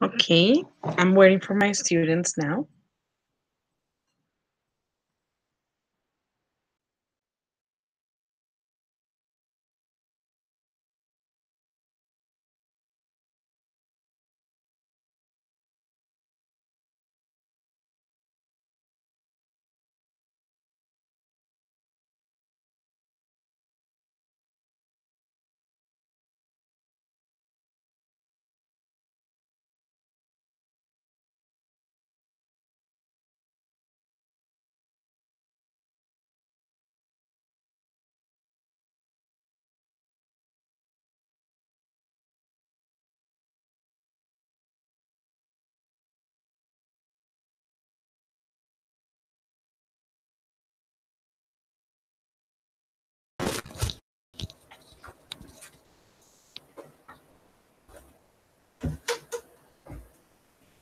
Okay, I'm waiting for my students now.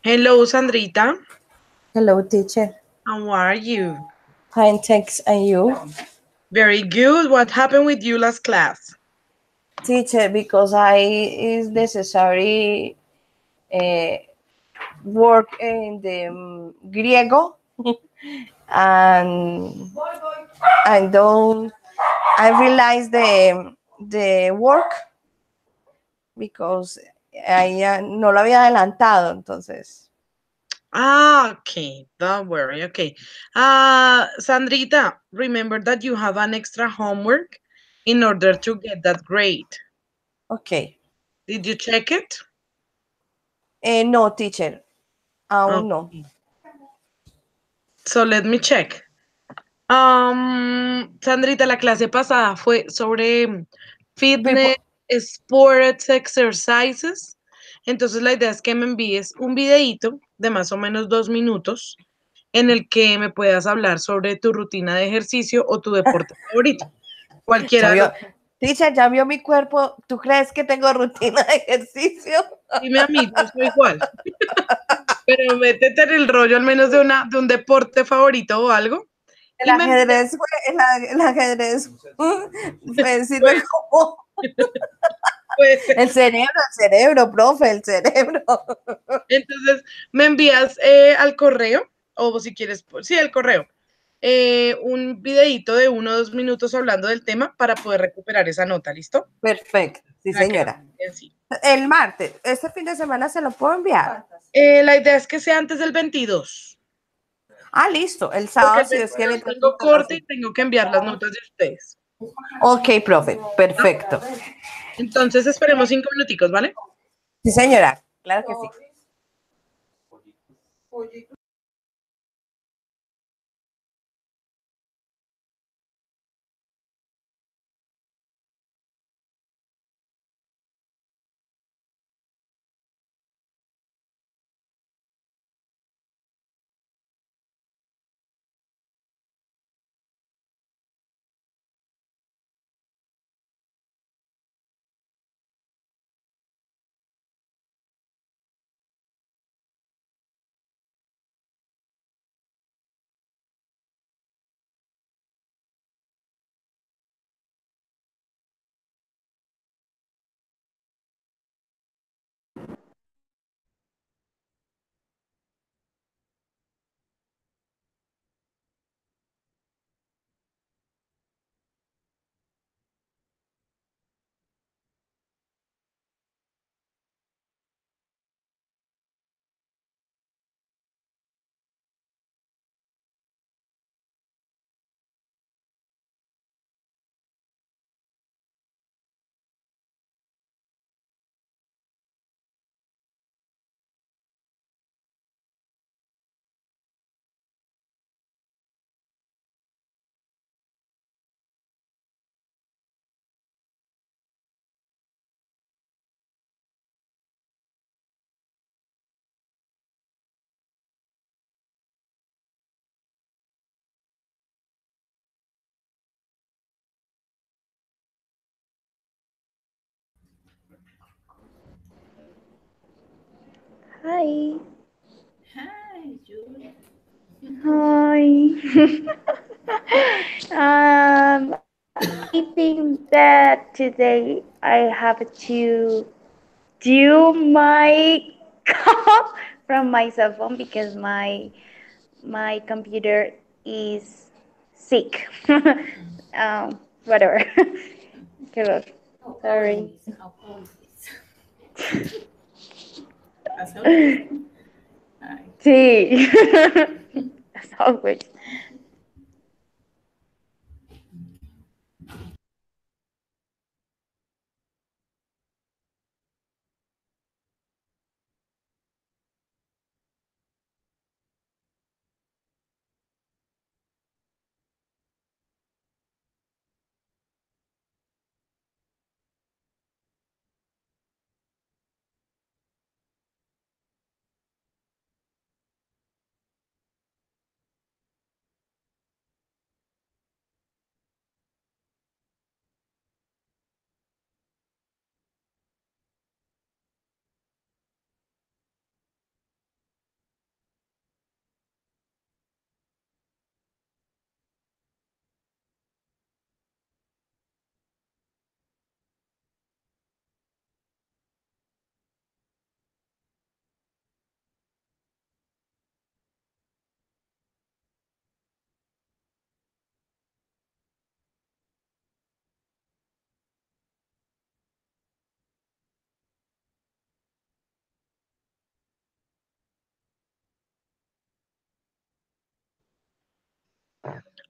Hello, Sandrita. Hello, teacher. How are you? Fine, thanks. And you? Very good. What happened with you last class? Teacher, because I is necessary uh, work in the Griego and I don't I realize the work because no lo había adelantado, entonces. Ah, okay. Don't worry. Okay. Sandrita, remember that you have an extra homework in order to get that grade. Okay. Did you check it? No, teacher, aún no. Okay. So let me check. Sandrita, la clase pasada fue sobre fitness, Before, sports, exercises. Entonces la idea es que me envíes un videíto de más o menos 2 minutos en el que me puedas hablar sobre tu rutina de ejercicio o tu deporte favorito. ya Cualquiera de los. vio, teacher, ya vio mi cuerpo. ¿Tú crees que tengo rutina de ejercicio? Dime a mí, yo soy igual. Pero métete en el rollo al menos de un deporte favorito o algo. El Y me envías, ajedrez, el ajedrez sirve pues, como pues, el cerebro, profe, el cerebro. entonces me envías al correo, o si quieres, sí, al correo, un videíto de 1 o 2 minutos hablando del tema para poder recuperar esa nota, ¿listo? Perfecto, sí, Para que no señora. quede así. El martes, este fin de semana se lo puedo enviar. La idea es que sea antes del 22, Ah, listo, el porque sábado, el si Dios quiere, 22 entonces tengo se lo corte y hace. tengo que enviar las notas de ustedes. Ok, profe, ¿No? perfecto. Entonces esperemos 5 minuticos, ¿vale? Sí, señora, claro que sí. Hi. Hi. I think that today I have to do my from my cell phone because my computer is sick. Whatever. Qué Oh, sorry. always. Oh, always. As always. All right. Sí. As always.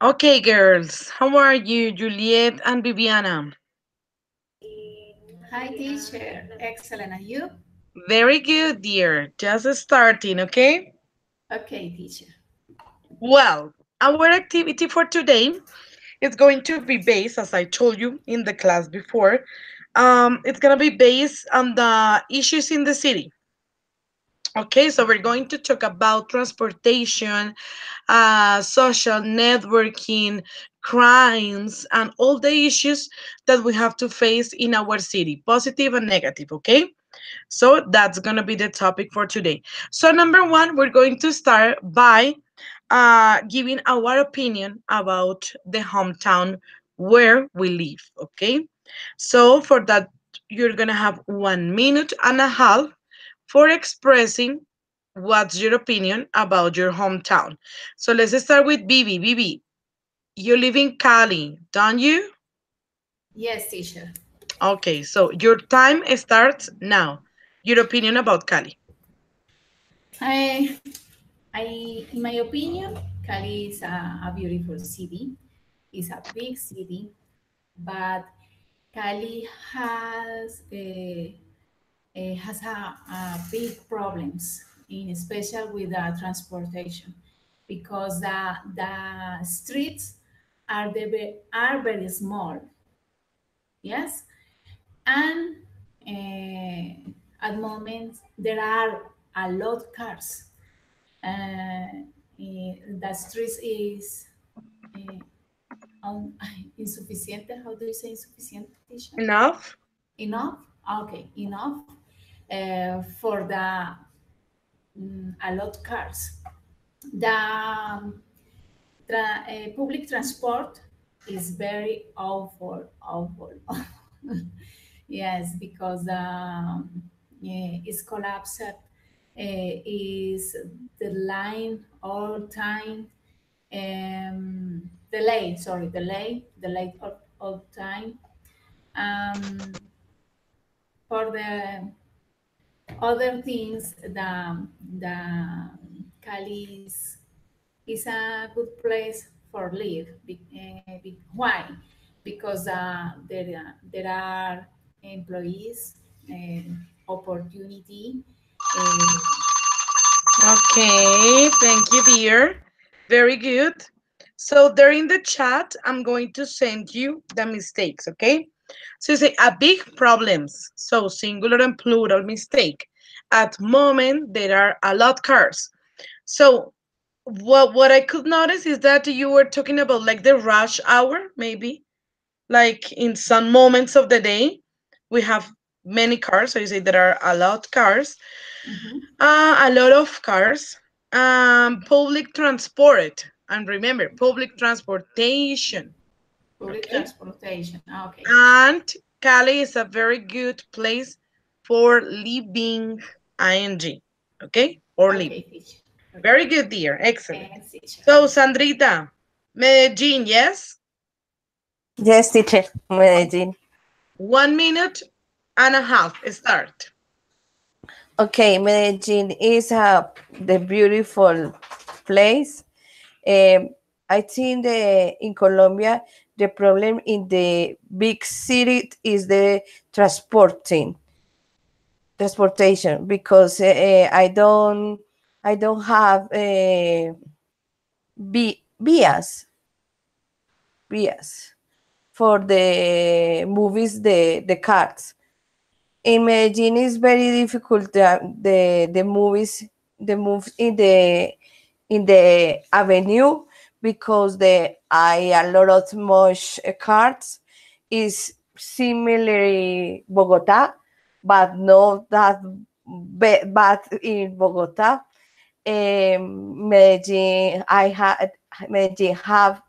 Okay, girls, how are you, Juliet and Viviana? Hi, teacher. Excellent. And you? Very good, dear. Just starting, okay? Okay, teacher. Well, our activity for today is going to be based, as I told you in the class before, it's going to be based on the issues in the city. Okay, so we're going to talk about transportation, social networking, crimes, and all the issues that we have to face in our city, positive and negative, okay? So that's going to be the topic for today. So, number one, we're going to start by giving our opinion about the hometown where we live, okay? So, for that, you're going to have 1 minute and a half for expressing what's your opinion about your hometown. So, let's start with Bibi. Bibi, you live in Cali, don't you? Yes, teacher. Okay, so your time starts now. Your opinion about Cali. I, in my opinion, Cali is a beautiful city. It's a big city, but Cali has a big problems, in special with the transportation, because the streets are very small. Yes, and at moment there are a lot of cars. The street is uh, insufficient. How do you say insufficient, teacher? Enough? Enough? Okay, enough for the a lot cars. The public transport is very awful, awful. Yes, because yeah, it's collapsed. Is the line all time delay? Sorry, delay all time. Um, for the other things, the Cali is a good place for live. Why? Because there are employees, opportunity. Uh, Okay, thank you, dear. Very good. So there in the chat, I'm going to send you the mistakes, okay? So you say a big problems. So singular and plural mistake. At moment, there are a lot cars. So what I could notice is that you were talking about like the rush hour, maybe. Like in some moments of the day, we have many cars. So you say there are a lot cars. mhm. A lot of cars. Public transport. And remember, public transportation. Public Okay. transportation. Okay, teacher. And Cali is a very good place for living. ING. Okay. or live. Okay, teacher. Okay. Very good, dear. Excellent. Thanks, teacher. So, Sandrita, Medellin, yes? Yes, teacher. Medellin. 1 minute and a half. Start. Okay, Medellin is the beautiful place. I think in Colombia, the problem in the big city is the transportation, because I don't have vías for the movies, the cars. In Medellin is very difficult, the movies, the move in the avenue, because the I a lot of much cars is similarly Bogota, but not that bad in Bogota. Medellin have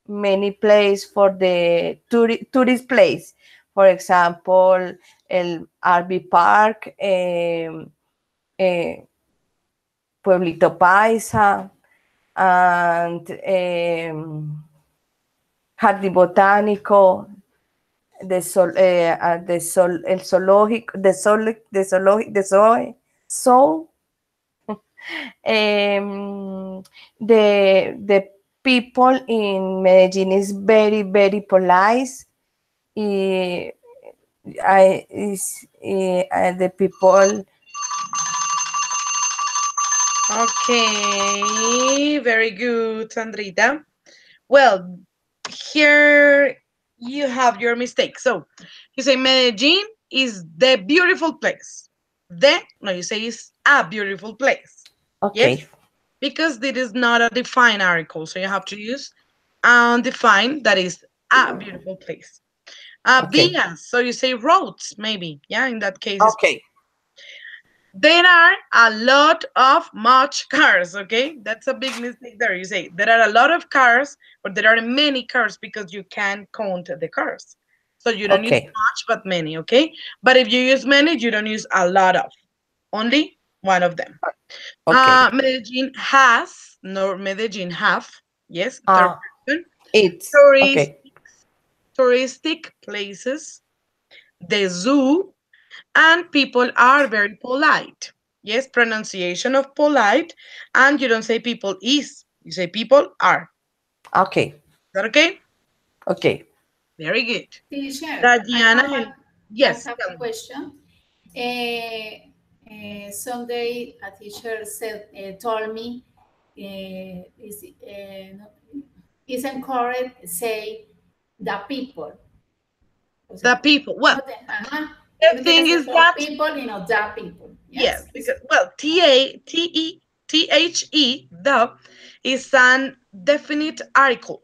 many place for the tourist place. For example, el RV Park, Pueblito Paisa, and Jardín Botánico, el zoológico, so the people in Medellin is very, very polite. The people. Okay, very good, Sandrita. Well, here you have your mistake. So you say Medellin is the beautiful place. No, you say it's a beautiful place. Okay. Yes? Because this is not a defined article. So you have to use undefined, that is a beautiful place. Okay. Vías, so you say roads, maybe. Yeah, in that case. Okay. There are a lot of much cars, okay? That's a big mistake there. You say there are a lot of cars, or there are many cars, because you can count the cars. So you don't use much, but many, okay? But if you use many, you don't use a lot of. Only one of them. Okay. Medellin has, nor Medellin have, yes, third person. It's touristic places, the zoo, and people are very polite. Yes, pronunciation of polite, and you don't say people is, you say people are. Okay. Is that okay? Okay. Very good. Teacher, Tatiana, yes. I have a question. Someday a teacher told me isn't correct say the people. The people. Well, the thing is that people, the people. Yes, because well, the is an definite article.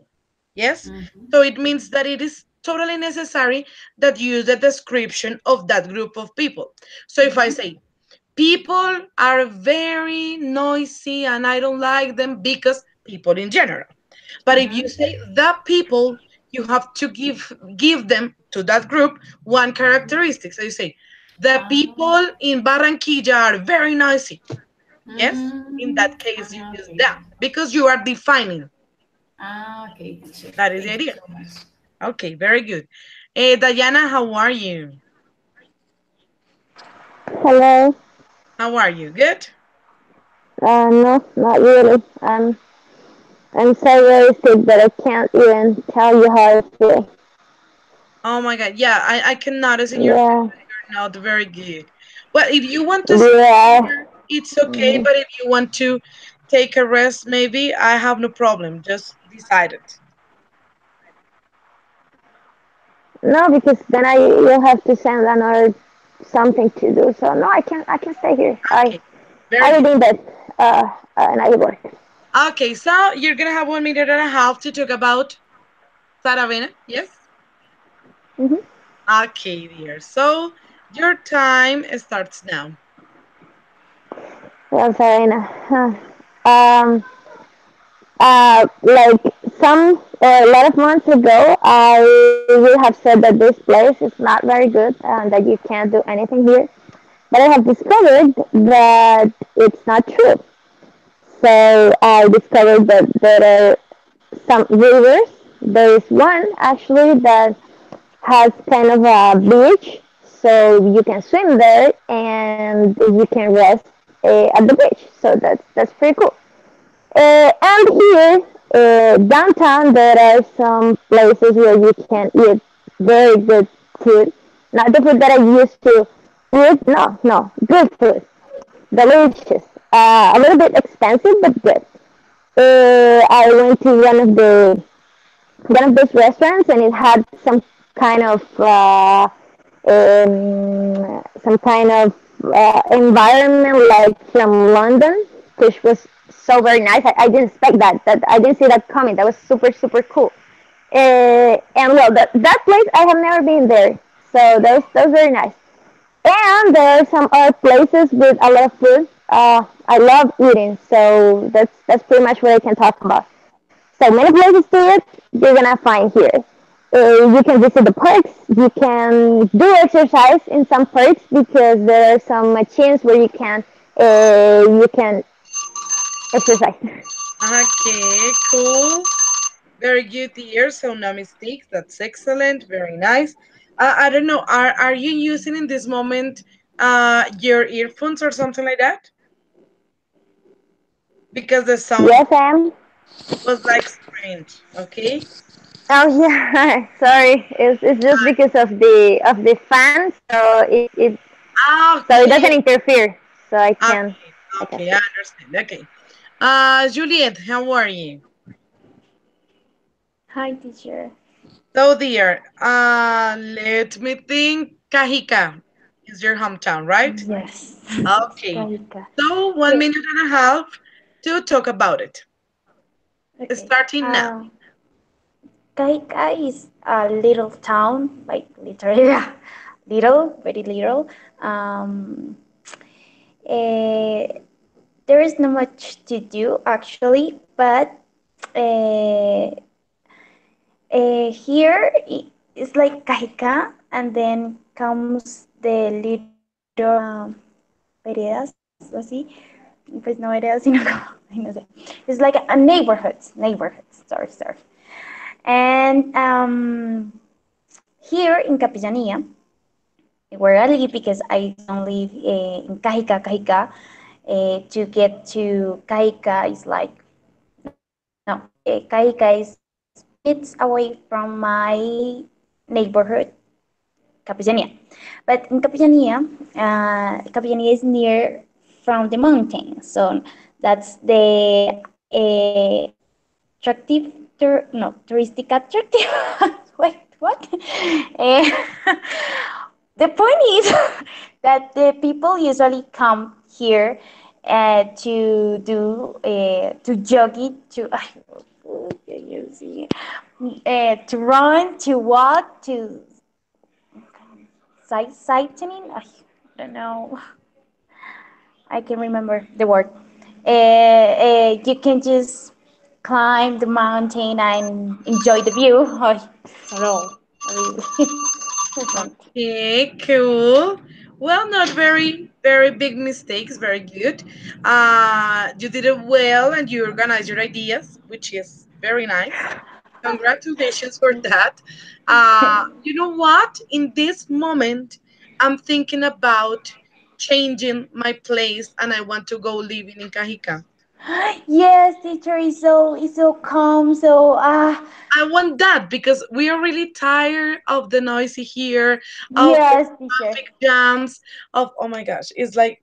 Yes, so it means that it is totally necessary that you use the description of that group of people. So if I say people are very noisy and I don't like them, because people in general. But if you say the people, you have to give them to that group one characteristic. So you say the people in Barranquilla are very noisy. Yes, in that case you use that because you are defining. Okay, teacher. That is the idea. Okay, very good. Diana, how are you? Hello. How are you? Good? No, not really. I'm so very sick that I can't even tell you how I feel. Oh my God. Yeah, I can notice in your face that you're not very good. Well, if you want to stay here, it's okay. But if you want to take a rest, maybe I have no problem. Just decide it. No, because then you'll have to send another something to do. So no, I can stay here. Okay. I will be in bed. And I will work. Okay, so you're gonna have 1 minute and a half to talk about Saravena, yes? Okay, dear. So your time starts now. Well, Saravena. Like a lot of months ago, I would have said that this place is not very good and that you can't do anything here. but I have discovered that it's not true. So I discovered that there are some rivers. There is one actually that has kind of a beach, so you can swim there and you can rest at the beach. So that's pretty cool. And here downtown, there are some places where you can eat very good food. Not the food that I used to eat. No, no, good food, delicious. A little bit expensive, but good. I went to one of those restaurants, and it had kind of some kind of environment like from London, which was so very nice. I didn't expect that. That I didn't see that coming. That was super cool. And well, that place I have never been there, so that was very nice. And there are some other places with a lot of food. I love eating, so that's pretty much what I can talk about. So many places to eat you're gonna find here. You can visit the parks. You can do exercise in some parks because there are some machines where you can exercise. Okay, cool. Very good to hear. So no mistakes. That's excellent. Very nice. I don't know. Are you using in this moment your earphones or something like that? Because the sound Yes, I am. was like strange. Okay. Oh yeah, sorry. It's just because of the fan, so it Okay. doesn't interfere, so Okay. I can Okay. I speak. understand. Okay. Juliet, how are you? Hi, teacher. So dear, let me think. Cajica is your hometown, right? Yes. Okay. Carica. So one Okay. minute and a half to talk about it. Okay. Starting now. Carica is a little town, like literally little, very little. Um, eh, there is not much to do actually, but uh, here it's like Cajica, and then comes the little veredas, así. Pues no veredas, sino como, ay, no sé. It's like a neighborhoods. Sorry. And here in Capillanilla, where I live, because I don't live in Cajica. To get to Cajica is like, no, Cajica is 5 minutes away from my neighborhood, Capillanilla. But in Capillanilla, Capillanilla is near from the mountain, so that's the attractive, no, touristic attractive. Wait, what? Eh, the point is that the people usually come here to jogging, you see, to run, to walk, to sightseeing. I don't know. I can remember the word. You can just climb the mountain and enjoy the view. Hello. Okay, cool. Well, not very, very big mistakes. Very good. You did it well and you organized your ideas, which is very nice. Congratulations for that. You know what? In this moment, I'm thinking about changing my place and I want to go living in Cajica. Yes, teacher is so calm. So I want that because we are really tired of the noisy here, of the yes, teacher. traffic jams, of oh my gosh, it's like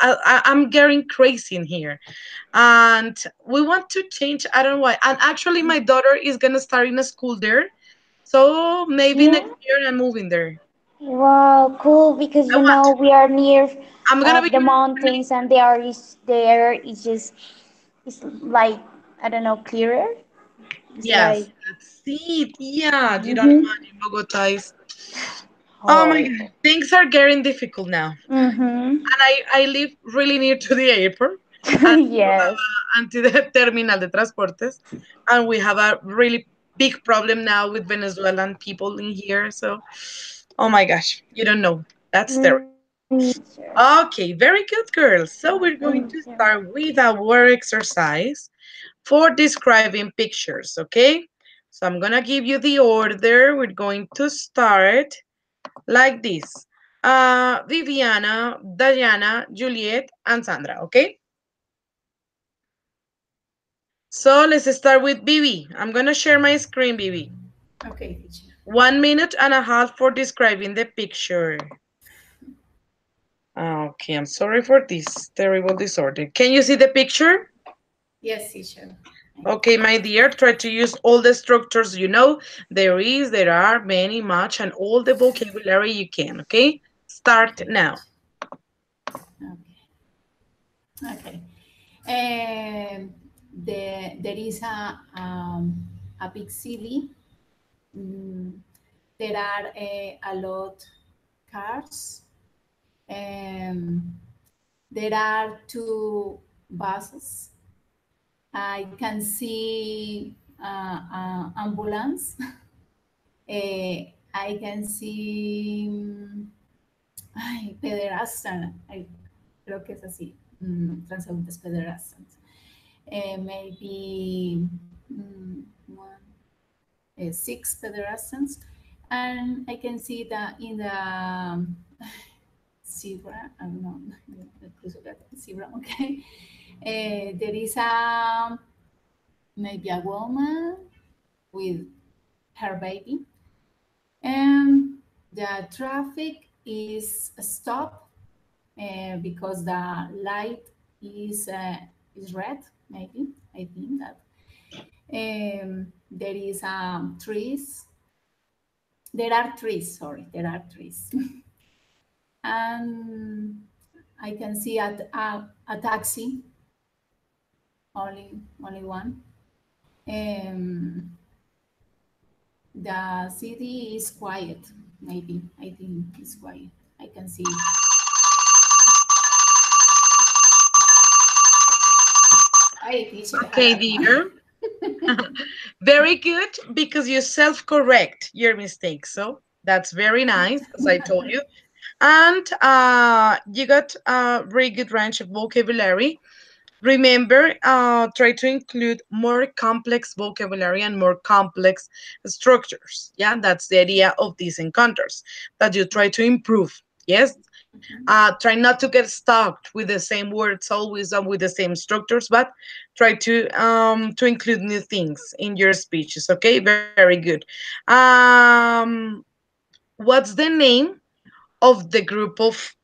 I'm getting crazy in here, and we want to change. I don't know why. And actually, my daughter is gonna start in a school there, so maybe Yeah. next year I'm moving there. Wow, cool. Because I want. we are near I'm gonna be the your family. mountains, and the air is just it's like, I don't know, clearer. It's like Yes, that's it. Yeah, you don't mm-hmm. imagine Bogota is. Oh my God, Horrible. things are getting difficult now. Mm-hmm. And I live really near to the airport and Yes. to the terminal de transportes, and we have a really big problem now with Venezuelan people in here. So, oh my gosh, you don't know. That's terrible. Teacher. Okay, very good, girls. So we're going to start with our exercise for describing pictures, okay? So I'm gonna give you the order. We're going to start like this. Viviana, Diana, Juliet, and Sandra, okay? So let's start with Vivi. I'm gonna share my screen, Vivi. Okay, teacher. 1 minute and a half for describing the picture. Okay, I'm sorry for this terrible disorder. Can you see the picture? Yes, teacher. Okay, my dear, try to use all the structures you know. There is, there are, many, much, and all the vocabulary you can, okay? Start Okay, now. okay. Okay. There is a big city. Mm, there are a lot cars. Um, there are two buses. I can see ambulance. I can see ay, pederasta. Creo que es así. Transeúntes pederastas. Maybe one, six pederastans. And I can see that in the zebra, I don't know, zebra, okay. There is maybe a woman with her baby. And the traffic is stopped because the light is red, maybe. I think that. There is trees. There are trees, sorry, there are trees. And I can see a taxi, only one. The city is quiet, maybe. I think it's quiet. I can see. Okay, dear. Very good, because you self-correct your mistakes. So that's very nice, as I told you. And you got a very good range of vocabulary. Remember, try to include more complex vocabulary and more complex structures. Yeah, that's the idea of these encounters, that you try to improve. Yes, try not to get stuck with the same words always and with the same structures, but try to include new things in your speeches. Okay, very good. What's the name of the group of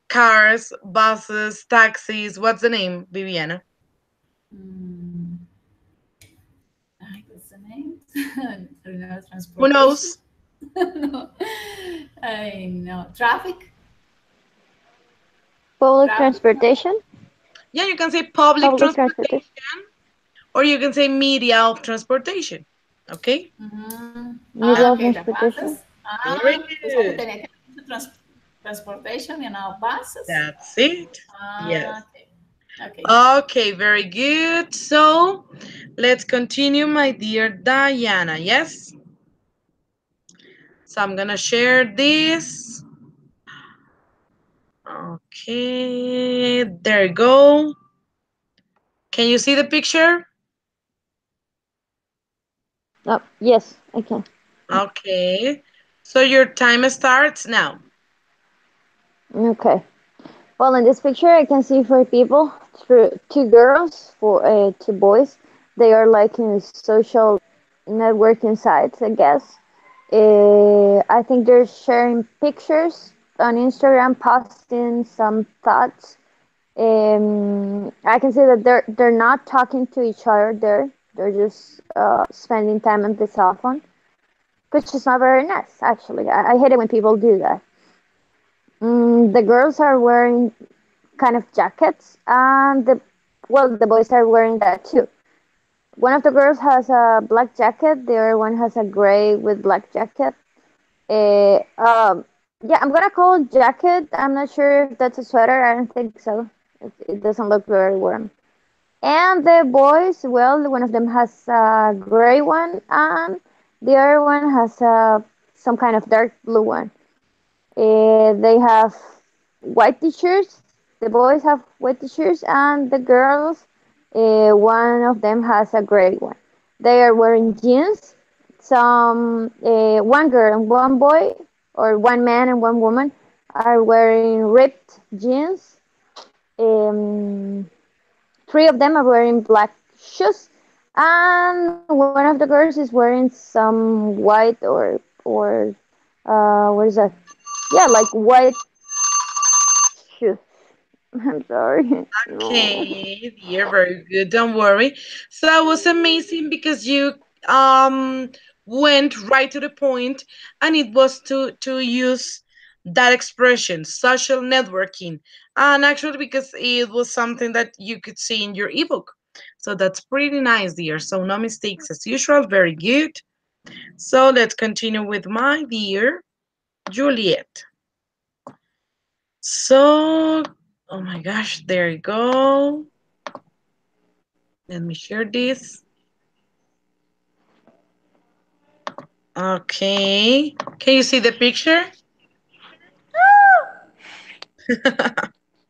cars, buses, taxis? What's the name, Viviana? What's the name? Who Transportation. knows? No. I know. Traffic? Public Traffic? transportation. Yeah, you can say public Public transportation, transportation. or you can say media of transportation. Okay? Media of Okay, the transportation. buses. Very O sea que good. tenía que decir transportation and now buses. That's it. Yes. Okay. Okay. Okay, very good. So let's continue, my dear Diana. Yes? So I'm gonna share this. Okay, there you go. Can you see the picture? Oh, yes, I can. Okay. So your time starts now. Okay. Well, in this picture, I can see four people, two girls, two boys. They are like in social networking sites, I guess. I think they're sharing pictures on Instagram, posting some thoughts. I can see that they're not talking to each other there. They're just spending time on the cell phone, which is not very nice, actually. I hate it when people do that. The girls are wearing kind of jackets, and the boys are wearing that too. One of the girls has a black jacket, the other one has a gray with black jacket. Yeah, I'm gonna call it jacket. I'm not sure if that's a sweater. I don't think so. It doesn't look very warm. And the boys, well, one of them has a gray one, and the other one has some kind of dark blue one. They have white t-shirts. The boys have white t-shirts, and the girls, one of them has a gray one. They are wearing jeans. One girl and one boy, or one man and one woman, are wearing ripped jeans. Three of them are wearing black shoes, and one of the girls is wearing some white or what is that? Yeah, like white shoes. I'm sorry. No. Okay, dear, very good. Don't worry. So that was amazing because you um went right to the point, and it was to use that expression, social networking, and actually because it was something that you could see in your ebook. So that's pretty nice, dear. So no mistakes as usual. Very good. So let's continue with my dear Juliet. So, oh my gosh, there you go. Let me share this. Okay. Can you see the picture?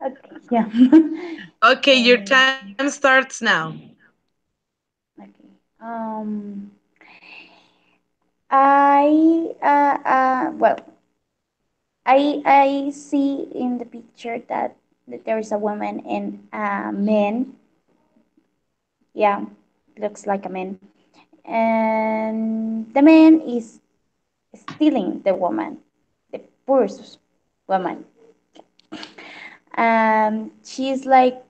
Okay, yeah. Okay, your Um, time starts now. okay. Well, I see in the picture that there is a woman and a man. Yeah, looks like a man, and the man is stealing the woman, the first woman. She's like,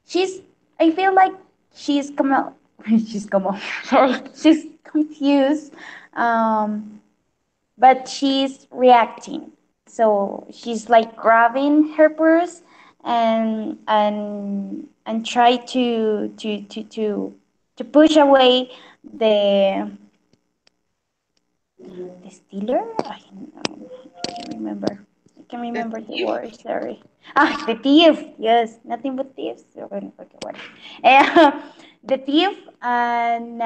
she's. I feel like she's come out. She's come out. Sorry, she's confused. Um, but she's reacting. So she's like grabbing her purse and try to push away the the stealer. I can't remember. I can The remember the thief? word. Sorry. Ah, the thief. Yes, nothing but thieves. Okay, what? The thief and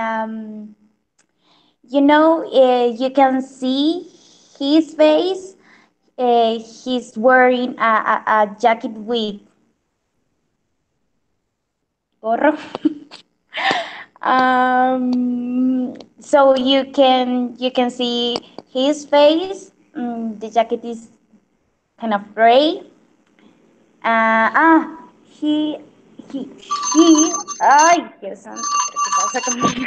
you can see his face. He's wearing a jacket with gorro. So you can see his face. The jacket is kind of gray. He he. Ay, Dios santo, ¿pero qué pasa conmigo?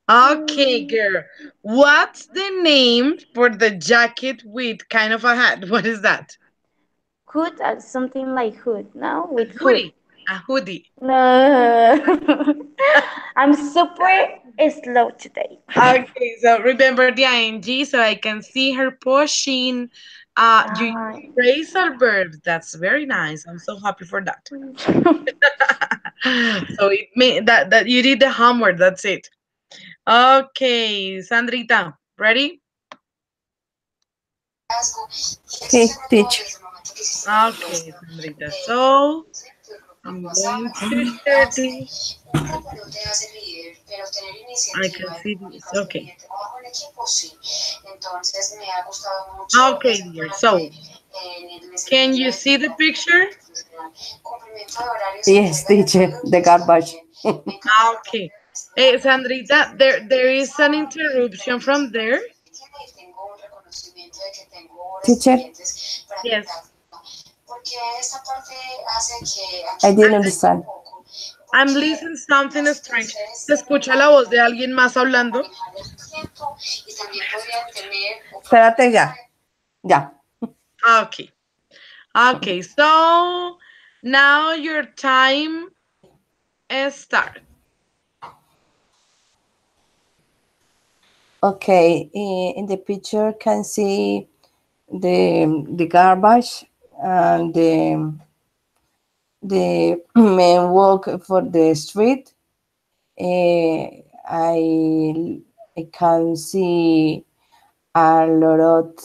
Okay, girl. What's the name for the jacket with kind of a hat? What is that? Hood, something like hood, no? A With hood. hoodie. A hoodie. No. I'm super slow today. Okay, so remember the ing, so I can see her pushing. You Ah. phrasal verbs. That's very nice. I'm so happy for that. So it mean that you did the homework. That's it. Okay, Sandrita, ready? Okay, teacher. Okay, Sandrita. So I'm going to share this. I can see this. Okay. Okay, dear. So can you see the picture? Yes, teacher. The garbage. Okay. Hey, Sandrita, there is an interruption from there. Teacher, Yes. I didn't understand. I'm listening something strange. ¿Se escucha la voz de alguien más hablando? Espérate ya. Ya. Okay. Okay, so now your time starts. Okay, in the picture can see the garbage and the men walk for the street. I can see a lot of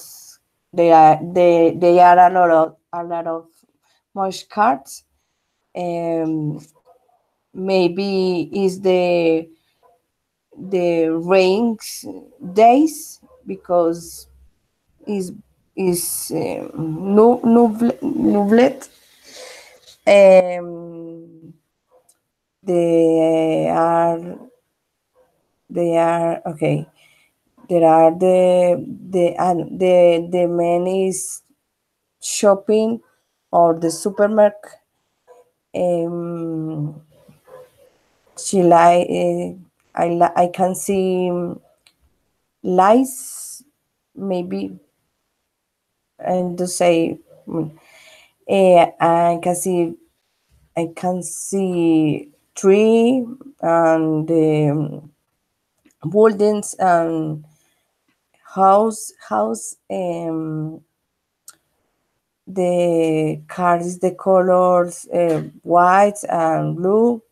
they are a lot of much cards. Maybe is the rains days because is is nublet. They are okay. There are the man is shopping or the supermarket. She I can see lights maybe and to say I can see tree and buildings and house the cars the colors white and blue.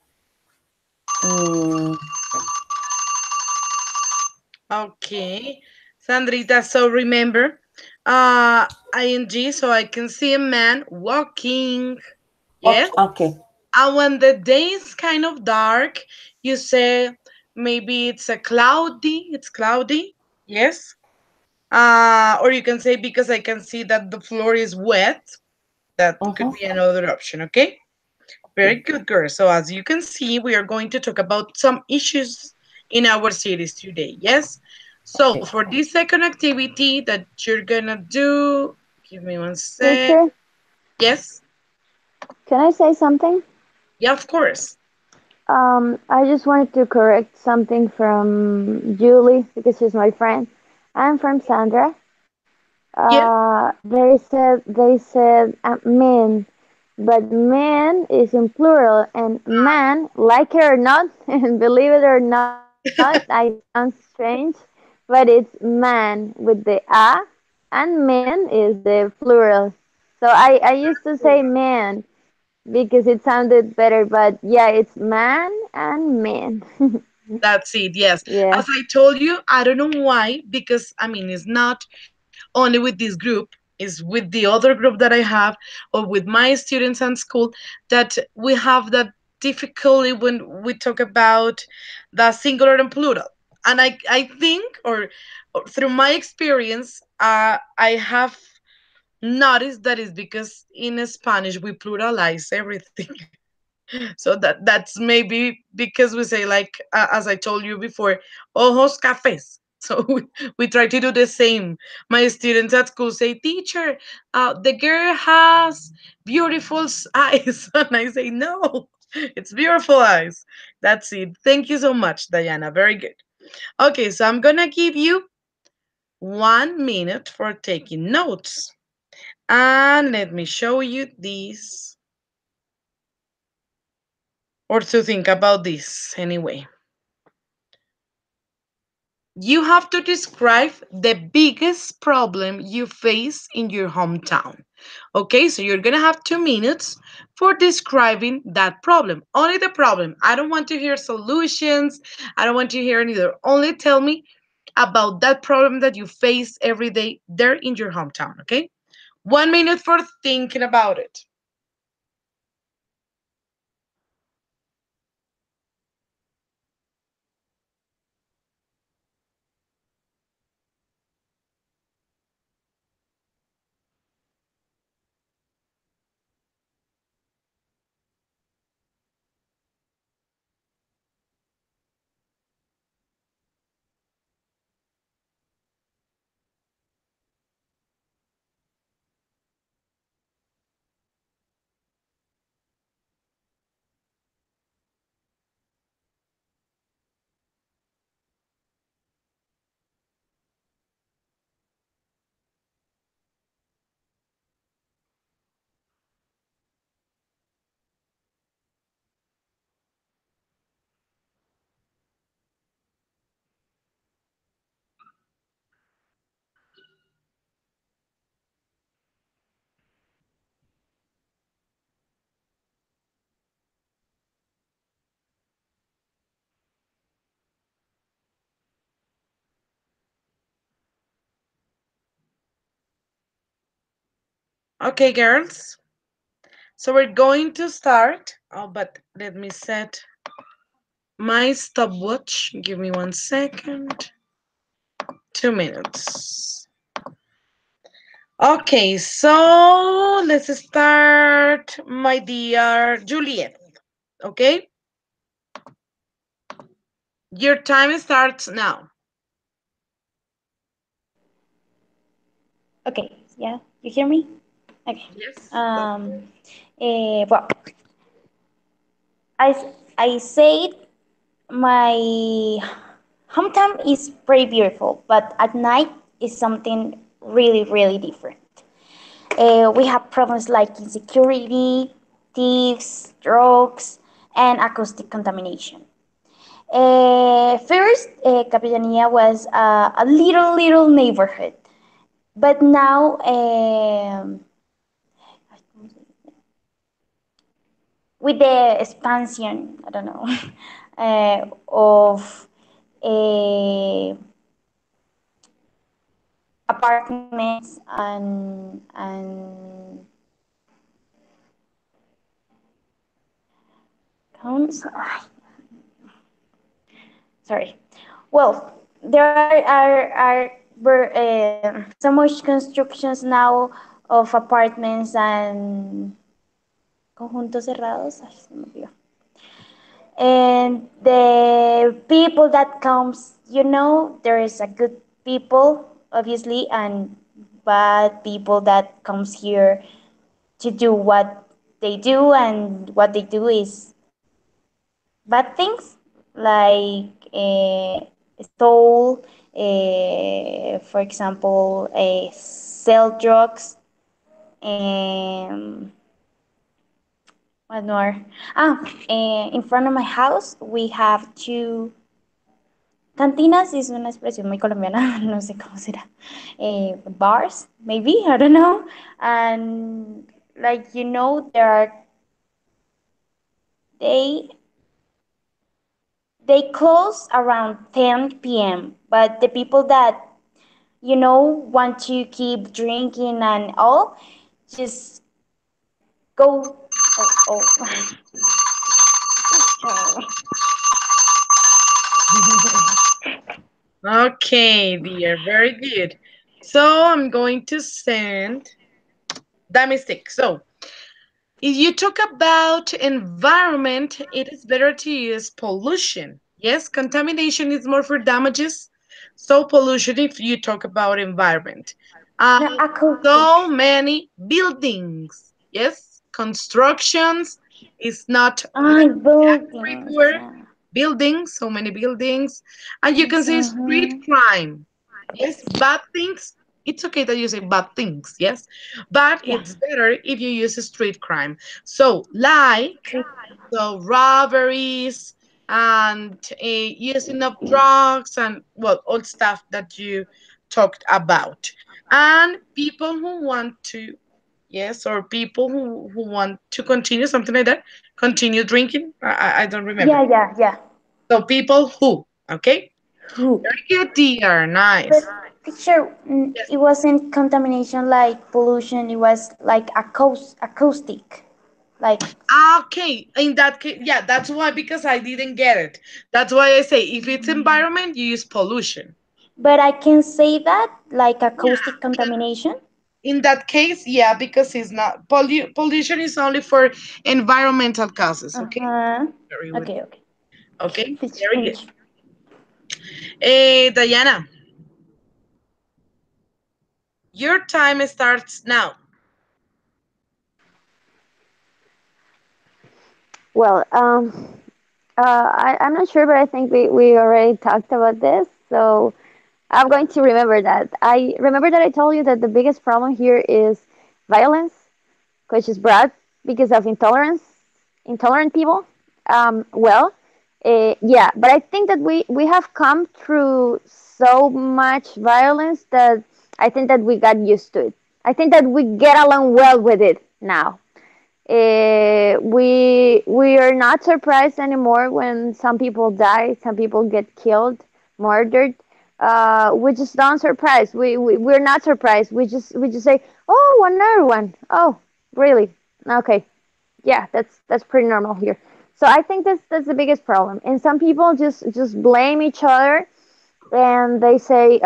Okay, Sandrita, so remember, ing, so I can see a man walking. Yes. Okay. And when the day is kind of dark, you say maybe it's cloudy. Yes. Or you can say because I can see that the floor is wet. That could be another option. Okay. Very good, girl. So as you can see, we are going to talk about some issues in our series today. Yes. So for this second activity that you're gonna do, give me one sec. Teacher, Yes. can I say something? Yeah, of course. I just wanted to correct something from Julie because she's my friend. I'm from Sandra. Yeah. They said men, but man is in plural, and man, like it or not, and believe it or not, I know it sounds strange, but it's man with the a, and man is the plural. So I used to say man because it sounded better, but yeah, it's man and man. That's it. Yes. Yeah. As I told you, I don't know why, because I mean, it's not only with this group, it's with the other group that I have, or with my students in school, that we have that difficulty when we talk about the singular and plural. And I think, or through my experience, I have noticed that is because in Spanish we pluralize everything. So that's maybe because we say like as I told you before, ojos cafés. So we try to do the same. My students at school say, teacher, the girl has beautiful eyes. And I say, no, it's beautiful eyes. That's it. Thank you so much, Diana. Very good. Okay, so I'm gonna give you 1 minute for taking notes. And let me show you this, or to think about this anyway. You have to describe the biggest problem you face in your hometown. Okay, so you're gonna have 2 minutes for describing that problem. Only the problem. I don't want to hear solutions. I don't want to hear neither. Only tell me about that problem that you face every day there in your hometown. Okay, 1 minute for thinking about it. Okay, girls. So we're going to start. Oh, but let me set my stopwatch. Give me 1 second. 2 minutes. Okay, so let's start, my dear Juliet. Okay, your time starts now. Okay, yeah, you hear me? Okay. Yes. Well, I said my hometown is pretty beautiful, but at night is something really, really different. We have problems like insecurity, thieves, drugs, and acoustic contamination. First, Capitania was a little neighborhood, but now with the expansion, I don't know, of uh, apartments and homes. Sorry. Well, there are so much constructions now of apartments and conjuntos cerrados. Ay, se me olvidó. And the people that comes, there is a good people obviously and bad people that comes here to do what they do, and what they do is bad things like stole, for example, sell drugs, and what more? In front of my house we have two cantinas. Es una expresión muy colombiana, no sé cómo será. Bars, maybe, I don't know. And like there are they they close around 10 p.m. But the people that want to keep drinking and all just go. Oh. Okay, dear, very good. So I'm going to send that mistake. So if you talk about environment, it is better to use pollution. Yes, contamination is more for damages. So pollution if you talk about environment. No, So acoustic. many buildings. Yes, constructions is not Ah, buildings. everywhere. Buildings, so many buildings. And you can say street Mm-hmm. crime. Yes, bad things. It's okay that you say bad things, yes, but Yeah. it's better if you use street crime. So, like, Street. so robberies and using of drugs and well, all stuff that you talked about. And people who want to, yes, or people who want to continue something like that, continue drinking. I don't remember. Yeah. So people who, okay? Who? Very good, dear. But Nice. teacher, Yes. it wasn't contamination like pollution. It was like acoustic. Like, Okay, in that case, yeah, that's why, because I didn't get it. That's why I say if it's environment, you use pollution. but I can say that like Yeah, acoustic contamination. in that case, yeah, because it's not pollution is only for environmental causes. Uh Okay, huh. very good. Okay. Okay, very good. Finish. Diana, your time starts now. Well, I'm not sure, but I think we already talked about this. So I'm going to remember that. I remember that I told you that the biggest problem here is violence, which is brought because of intolerant people. Well, yeah, but I think that we have come through so much violence that I think that we got used to it. I think that we get along well with it now. We are not surprised anymore when some people die, some people get killed, murdered. We just don't surprise. We're not surprised. We just say, oh, another one. Oh, really? Okay, yeah, that's pretty normal here. So I think that's the biggest problem. And some people just blame each other, and they say,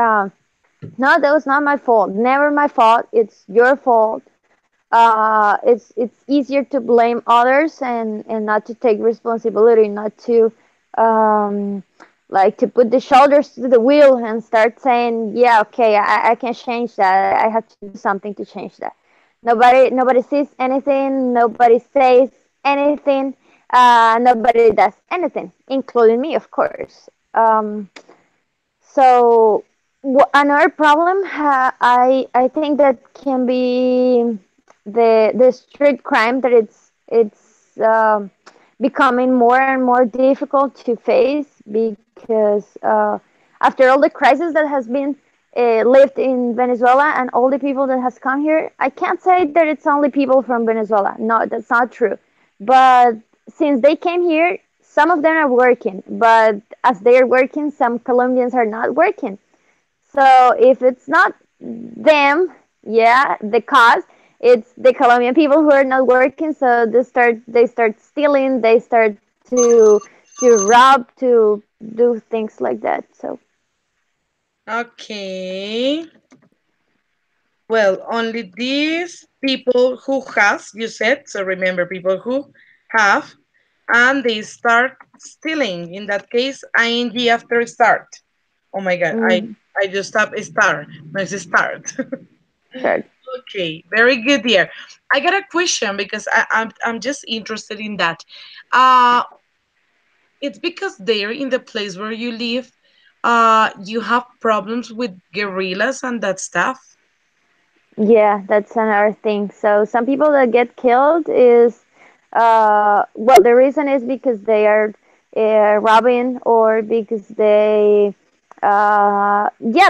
No, that was not my fault. Never my fault. It's your fault. It's easier to blame others and not to take responsibility, not to um, like to put the shoulders to the wheel and start saying, yeah, okay, I can change that. I have to do something to change that. Nobody sees anything. Nobody says anything. Nobody does anything, including me, of course. So another problem I think that can be the street crime, that it's becoming more and more difficult to face because after all the crisis that has been lived in Venezuela and all the people that has come here, I can't say that it's only people from Venezuela. No, that's not true. But since they came here, some of them are working, but as they are working, some Colombians are not working. So if it's not them, yeah, the cause, it's the Colombian people who are not working. So they start stealing, they start to rob, to do things like that. So Okay. Well, only these people who has, you said, so remember people who have, and they start stealing. In that case, ing after start. Oh my God, mm, I just stopped star. No, it's start. sure. Okay, very good dear. I got a question because I'm just interested in that. Uh, it's because there in the place where you live, you have problems with guerrillas and that stuff. Yeah, that's another thing. So some people that get killed is, well, the reason is because they are robbing, or because yeah,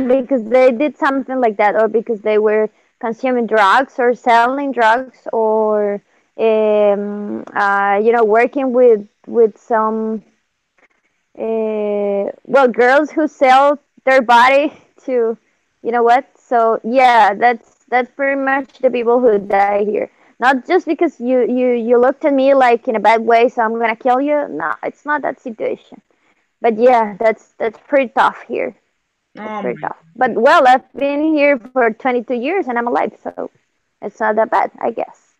because they did something like that, or because they were consuming drugs or selling drugs, or working with some well, girls who sell their body to, you know what? So yeah, that's pretty much the people who die here. Not just because you looked at me like in a bad way, so I'm gonna kill you. No, it's not that situation. But yeah, that's pretty tough here. That's Oh pretty my. tough. But well, I've been here for 22 years and I'm alive, so it's not that bad, I guess.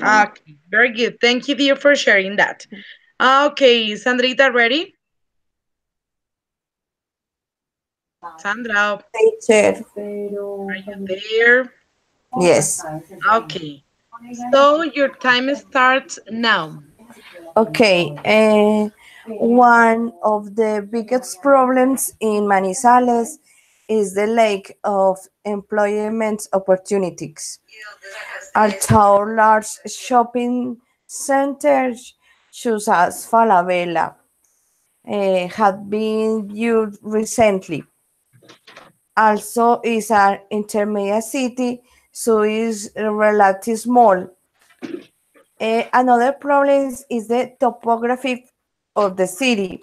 I don't know. Okay, very good. Thank you, dear, for sharing that. Okay, Sandrita, ready? Sandra, Teacher. are you there? Yes. Okay. So your time starts now. Okay. One of the biggest problems in Manizales is the lack of employment opportunities. Although large shopping centers, such as Falabella, have been built recently. Also, is an intermediate city, so is relatively small. Another problem is the topography of the city,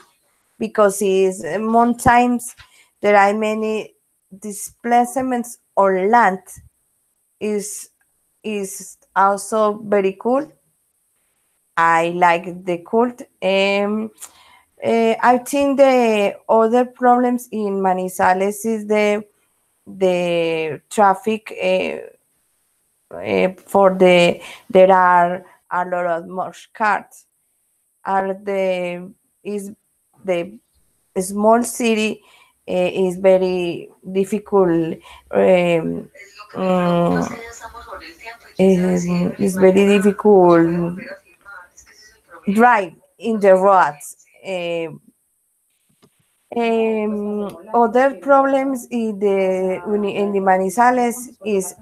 because it's mountains. There are many displacements on land. Is also very cool. I like the cult. I think the other problems in Manizales is the traffic. For there are a lot of more cars. Are the is the small city is very difficult. It's very difficult drive in the roads. Other problems in the Manizales is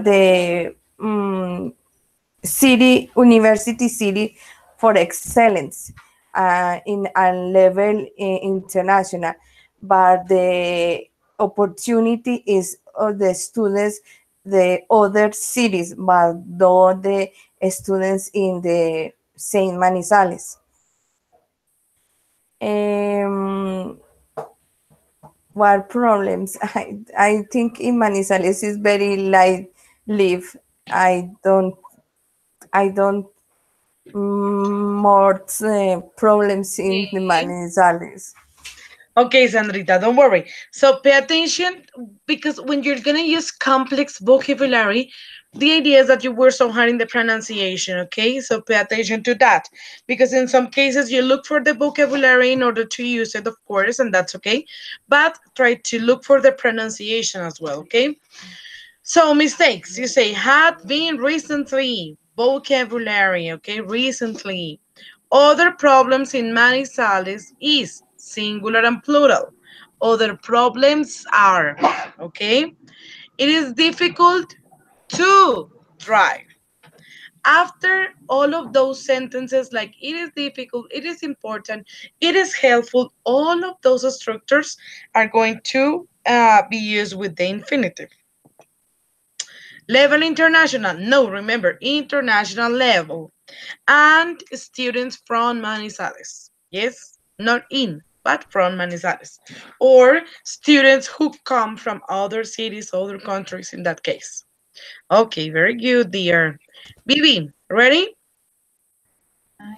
the city university city for excellence in a level international, but the opportunity is of the students the other cities, but not the students in the Saint Manizales. Um, what problems? I think in Manizales is very light live. I don't more problems in the Manizales. Okay, Sandrita, don't worry. So pay attention because when you're gonna use complex vocabulary, the idea is that you work so hard in the pronunciation, okay? So pay attention to that because in some cases you look for the vocabulary in order to use it, of course, and that's okay. But try to look for the pronunciation as well, okay? So mistakes, you say had been recently, vocabulary, okay, recently. Other problems in Manizales is singular and plural. Other problems are, okay? It is difficult to drive. After all of those sentences, like it is difficult, it is important, it is helpful, all of those structures are going to be used with the infinitive. Level international, no, remember, international level. And students from Manizales. Yes, not in, but from Manizales. Or students who come from other cities, other countries in that case. Okay, very good, dear. Bibi, ready?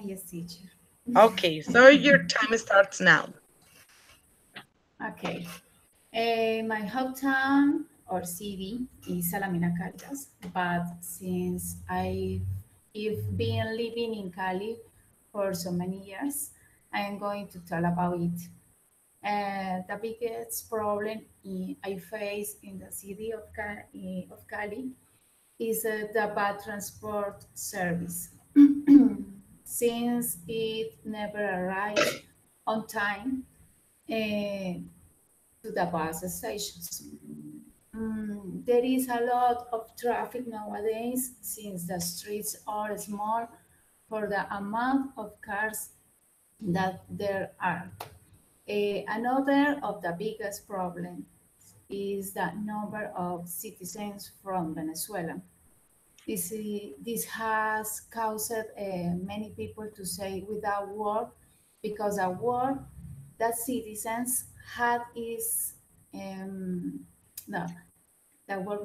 Yes, teacher. Okay, so your time starts now. Okay. My hometown or city is Salamina Caldas, but since I've been living in Cali for so many years, I am going to tell about it. The biggest problem I face in the city of Cali is the bad transport service. Since it never arrives on time uh, to the bus stations. There is a lot of traffic nowadays since the streets are small for the amount of cars that there are. Another of the biggest problems is the number of citizens from Venezuela. This has caused many people to say without work because a work that citizens had is no, the work,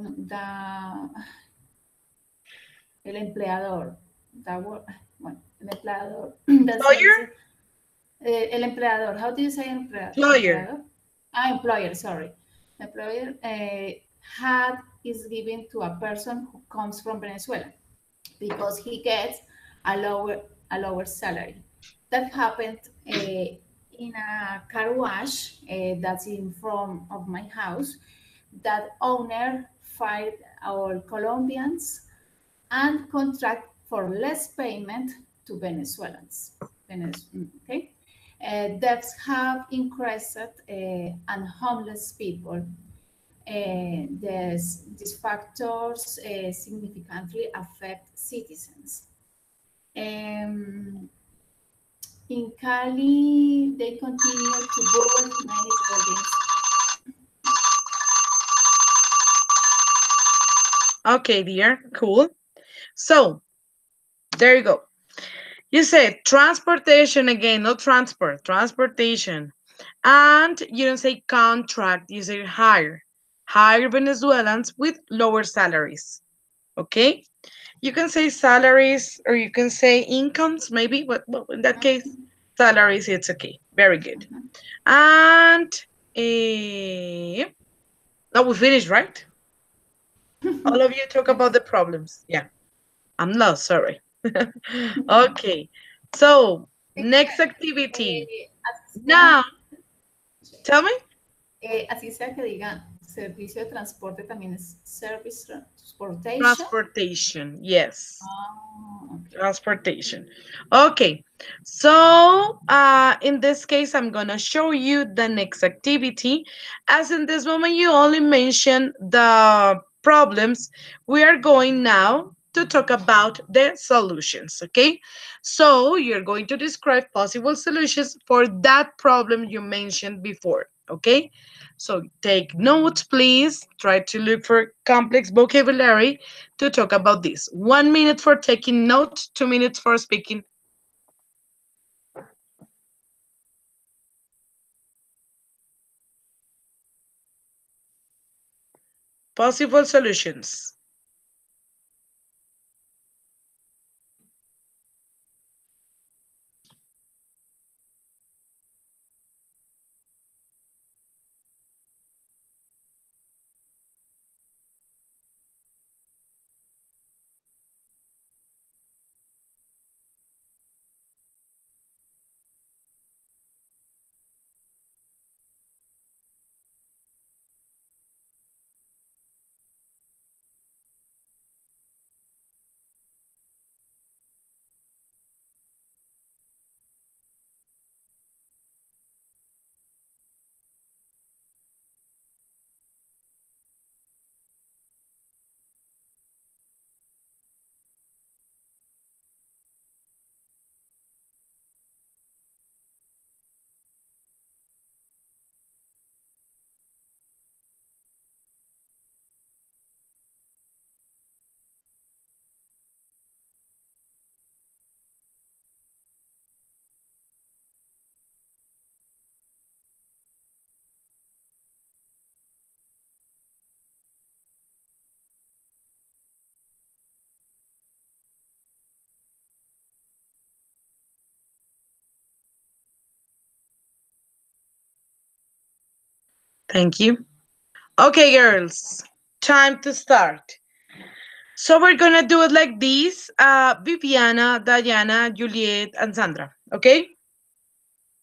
el empleador, the work, bueno, el empleador, the Lawyer? citizen, el empleador, how do you say Lawyer. empleador? Employer, sorry. Employer had is given to a person who comes from Venezuela because he gets a lower salary. That happened in a car wash that's in front of my house. That owner fired our Colombians and contract for less payment to Venezuelans. Okay, deaths have increased and homeless people. These factors significantly affect citizens. In Cali, they continue to build many buildings. Okay, dear, cool. So, there you go. You said transportation again, not transport, transportation. And you don't say contract, you say hire. Hire Venezuelans with lower salaries. Okay? You can say salaries or you can say incomes, maybe, but well, in that case, salaries, it's okay. Very good. And now we finished, right? All of you talk about the problems. Yeah, I'm lost, sorry. Okay, so next activity. Now, tell me. Así sea que digan, servicio de transporte también es service transportation. Transportation, yes. Okay. Transportation. Okay, so in this case, I'm gonna show you the next activity. As in this moment, you only mention the problems. We are going now to talk about the solutions, okay? So you're going to describe possible solutions for that problem you mentioned before, okay? So take notes, please. Try to look for complex vocabulary to talk about this. 1 minute for taking notes, 2 minutes for speaking. Possible solutions. Thank you. Okay, girls, time to start. So we're gonna do it like this. Viviana, Diana, Juliet, and Sandra. Okay?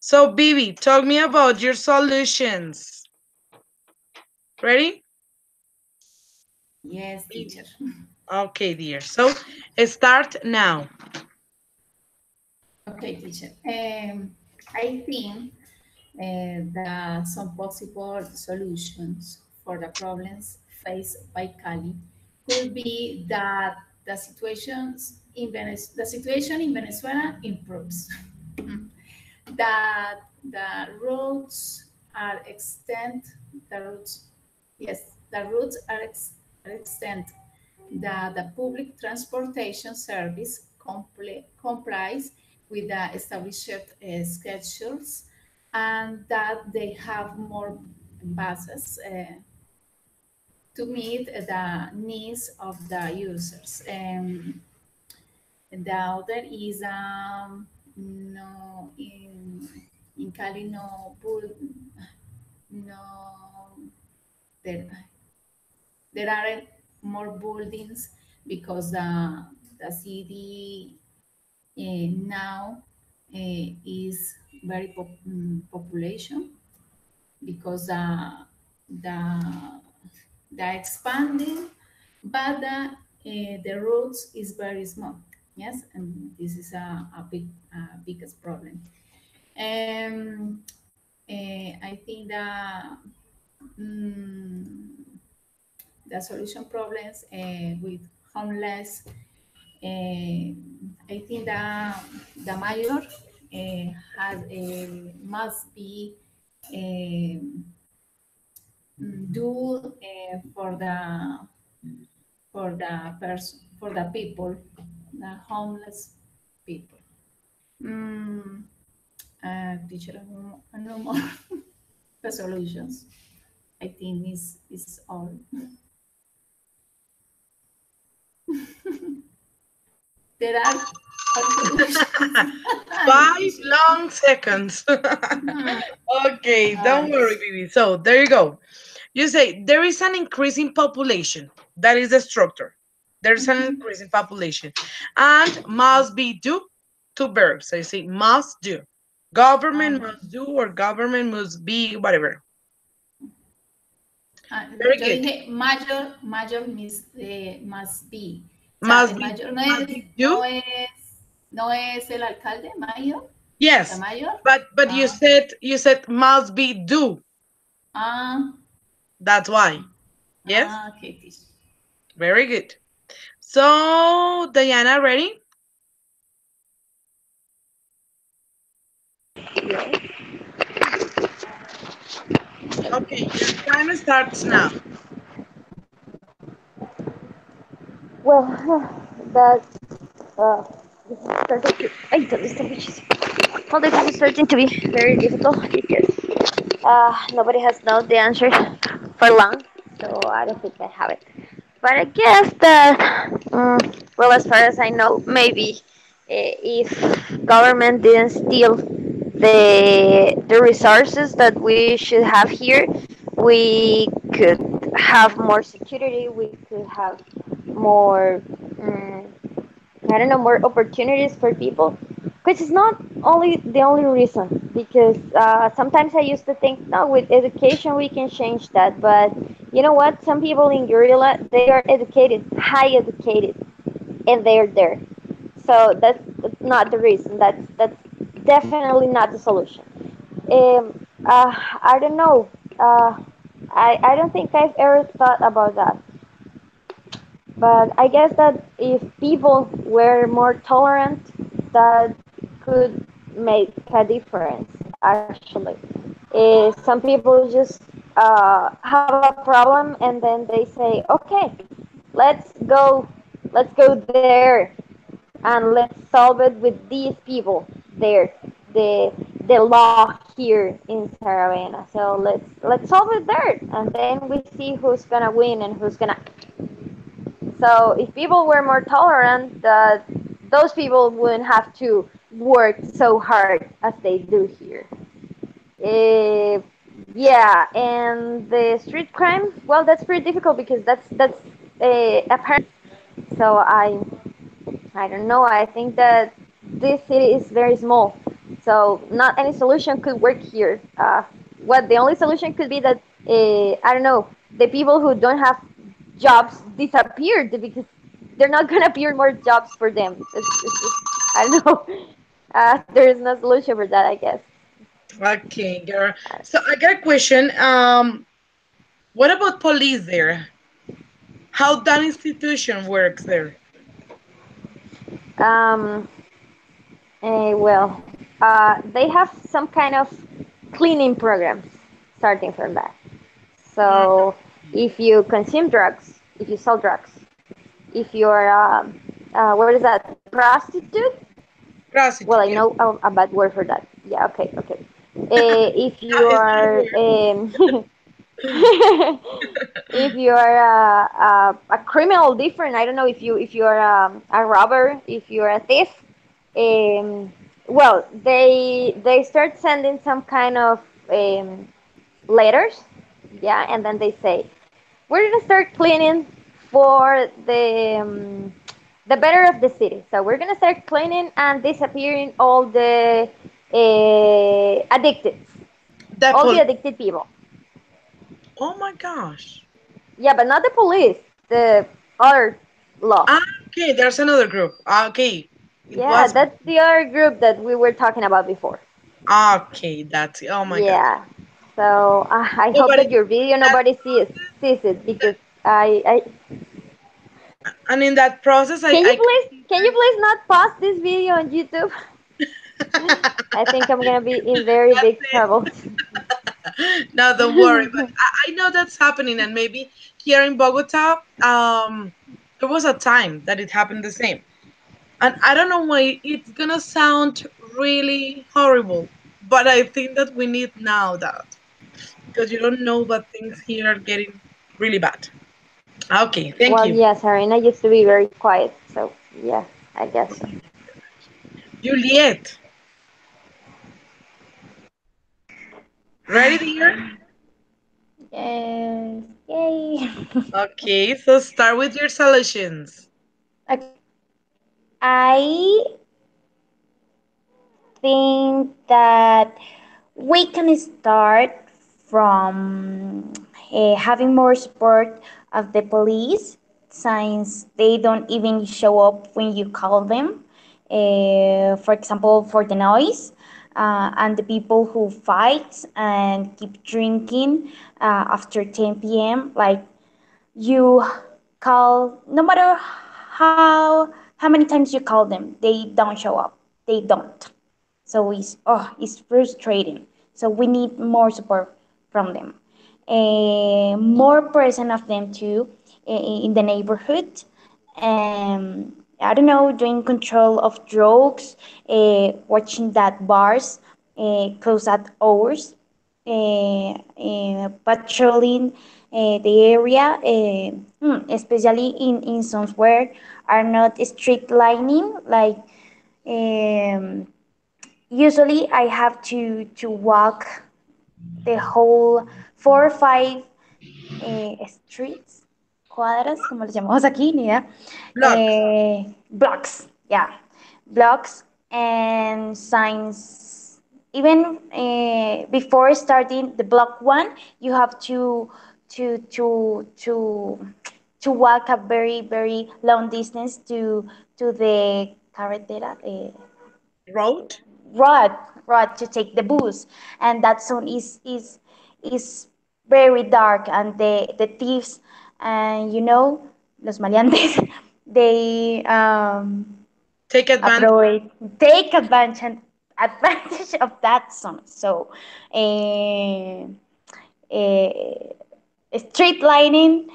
So Vivi, talk me about your solutions. Ready? Yes, teacher. Okay, dear. So start now. Okay, teacher. I think that some possible solutions for the problems faced by Cali could be that the situation in Venezuela improves. That the roads are extend the roads yes the routes are extend that the public transportation service complies with the established schedules and that they have more buses to meet the needs of the users. The other is no in Cali no there there aren't more buildings because the city now is very population because the the expanding, but the roads is very small. Yes, and this is a biggest problem. Um, I think that um, the solution problems with homeless. I think that the mayor must be do for the people, the homeless people. Mm, teacher, no more the solutions. I think is all. There are 5 long seconds. Okay, don't worry, Vivi. So there you go. You say there is an increasing population. That is the structure. There's an increasing population. And must be due to verbs. So you say must do. Government must do or government must be whatever. Very yo good. dije mayor must be. O sea, Must el be, mayor must be do. no es el alcalde mayor, la Yes, mayor. but you said must be do. Ah, That's why. Yes, okay, teacher. very good. So Diana, ready? Okay, your time starts now. Well, that uh, this is starting to. Ay, ¿dónde está el bichis? Well, this is starting to be very difficult because nobody has known the answer for long, so I don't think I have it. But I guess that, well, as far as I know, maybe if government didn't steal the resources that we should have here, we could have more security. We could have more, I don't know, more opportunities for people. Which is not only the only reason, because sometimes I used to think, no, with education we can change that. But you know what? Some people in Guerrilla, they are educated, high educated, and they are there. So that's not the reason. That's definitely not the solution. I don't know. I don't think I've ever thought about that. But I guess that if people were more tolerant, that could make a difference, actually. Some people just have a problem and then they say, okay, let's go, let's go there and let's solve it with these people there. The law here in Saravena. So let's solve it there, and then we see who's gonna win and who's gonna. So if people were more tolerant, those people wouldn't have to work so hard as they do here. Uh, Yeah, and the street crime, well, that's pretty difficult because that's apparent. So I don't know. I think that this city is very small, so not any solution could work here. What the only solution could be that I don't know, the people who don't have jobs disappeared because they're not gonna appear more jobs for them. I don't know. There is no solution for that, I guess. Okay, girl. So I got a question. What about police there? How that institution works there? Um, well, they have some kind of cleaning programs starting from that. Mm, So if you consume drugs, if you sell drugs, if you're what is that, prostitute? Well, prostitute, I yeah. know a bad word for that. Yeah, okay, okay. If you It's not a are if you are a criminal, different. I don't know if you are a robber, if you are a thief. Um, well, they start sending some kind of um, letters, yeah, and then they say we're gonna start cleaning for the better of the city. So we're gonna start cleaning and disappearing all the addicted, The all the police. addicted people. Oh my gosh. Yeah, but not the police, the other law. Ah, okay, there's another group. Ah, okay, it Yeah, was that's the other group that we were talking about before. okay. That's it. Oh my gosh. Yeah. So I No, hope but that your video that, nobody sees it because I and in that process, I can you please not post this video on YouTube? I think I'm gonna be in very that's big trouble. it. No, don't worry. But I know that's happening, and maybe here in Bogota, there was a time that it happened the same. And I don't know why it's gonna sound really horrible, but I think that we need now that because you don't know, but things here are getting really bad. Okay, thank Well, you. yes, Arena used to be very quiet, so yeah, I guess so. Juliet, ready, dear? Yes. Yay. Okay, so start with your solutions. Okay. I think that we can start from having more support of the police since they don't even show up when you call them. For example, for the noise. And the people who fight and keep drinking after 10 p.m. Like you call, no matter how many times you call them, they don't show up. They don't. So it's frustrating. So we need more support from them, more present of them too in the neighborhood. I don't know, doing control of drugs, watching that bars close at hours, patrolling the area, especially in some where are not strict lining like. Um, Usually I have to walk the whole 4 or 5 streets, cuadras, como le llamamos aquí, ni idea. Blocks. Blocks, yeah, blocks and signs. Even before starting the block one, you have to to to to walk a very long distance to the carretera. Road. Road road to take the bus, and that zone is very dark, and the thieves and los maleantes they Take advantage. approach take advantage of that zone. So uh, street lighting,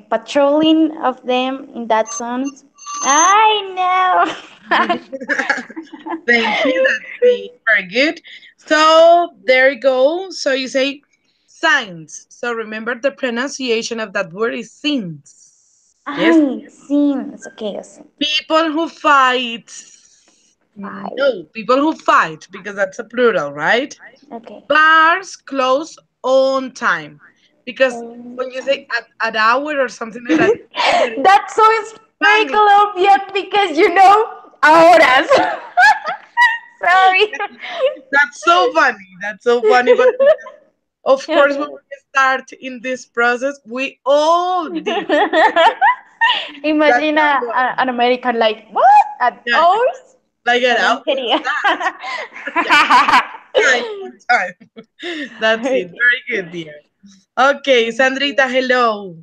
patrolling of them in that zone. I know. Thank you. That's very good. So there you go. So you say signs. So remember the pronunciation of that word is signs. Yes. Ay, scenes. Okay, People who fight. fight. No, people who fight, because that's a plural, right? Okay. Bars close on time. Because Um, when you say at hour or something like that, people get That's so very panic. Colombian because you know horas. Sorry. That's so funny. That's so funny. But of course, when we start in this process, we all did. That's Imagine not an American like what at yeah, hours? like an No, hour. I'm kidding. What's that? Yeah, time on time. That's it. Okay. Very good, dear. Okay, Sandrita, hello.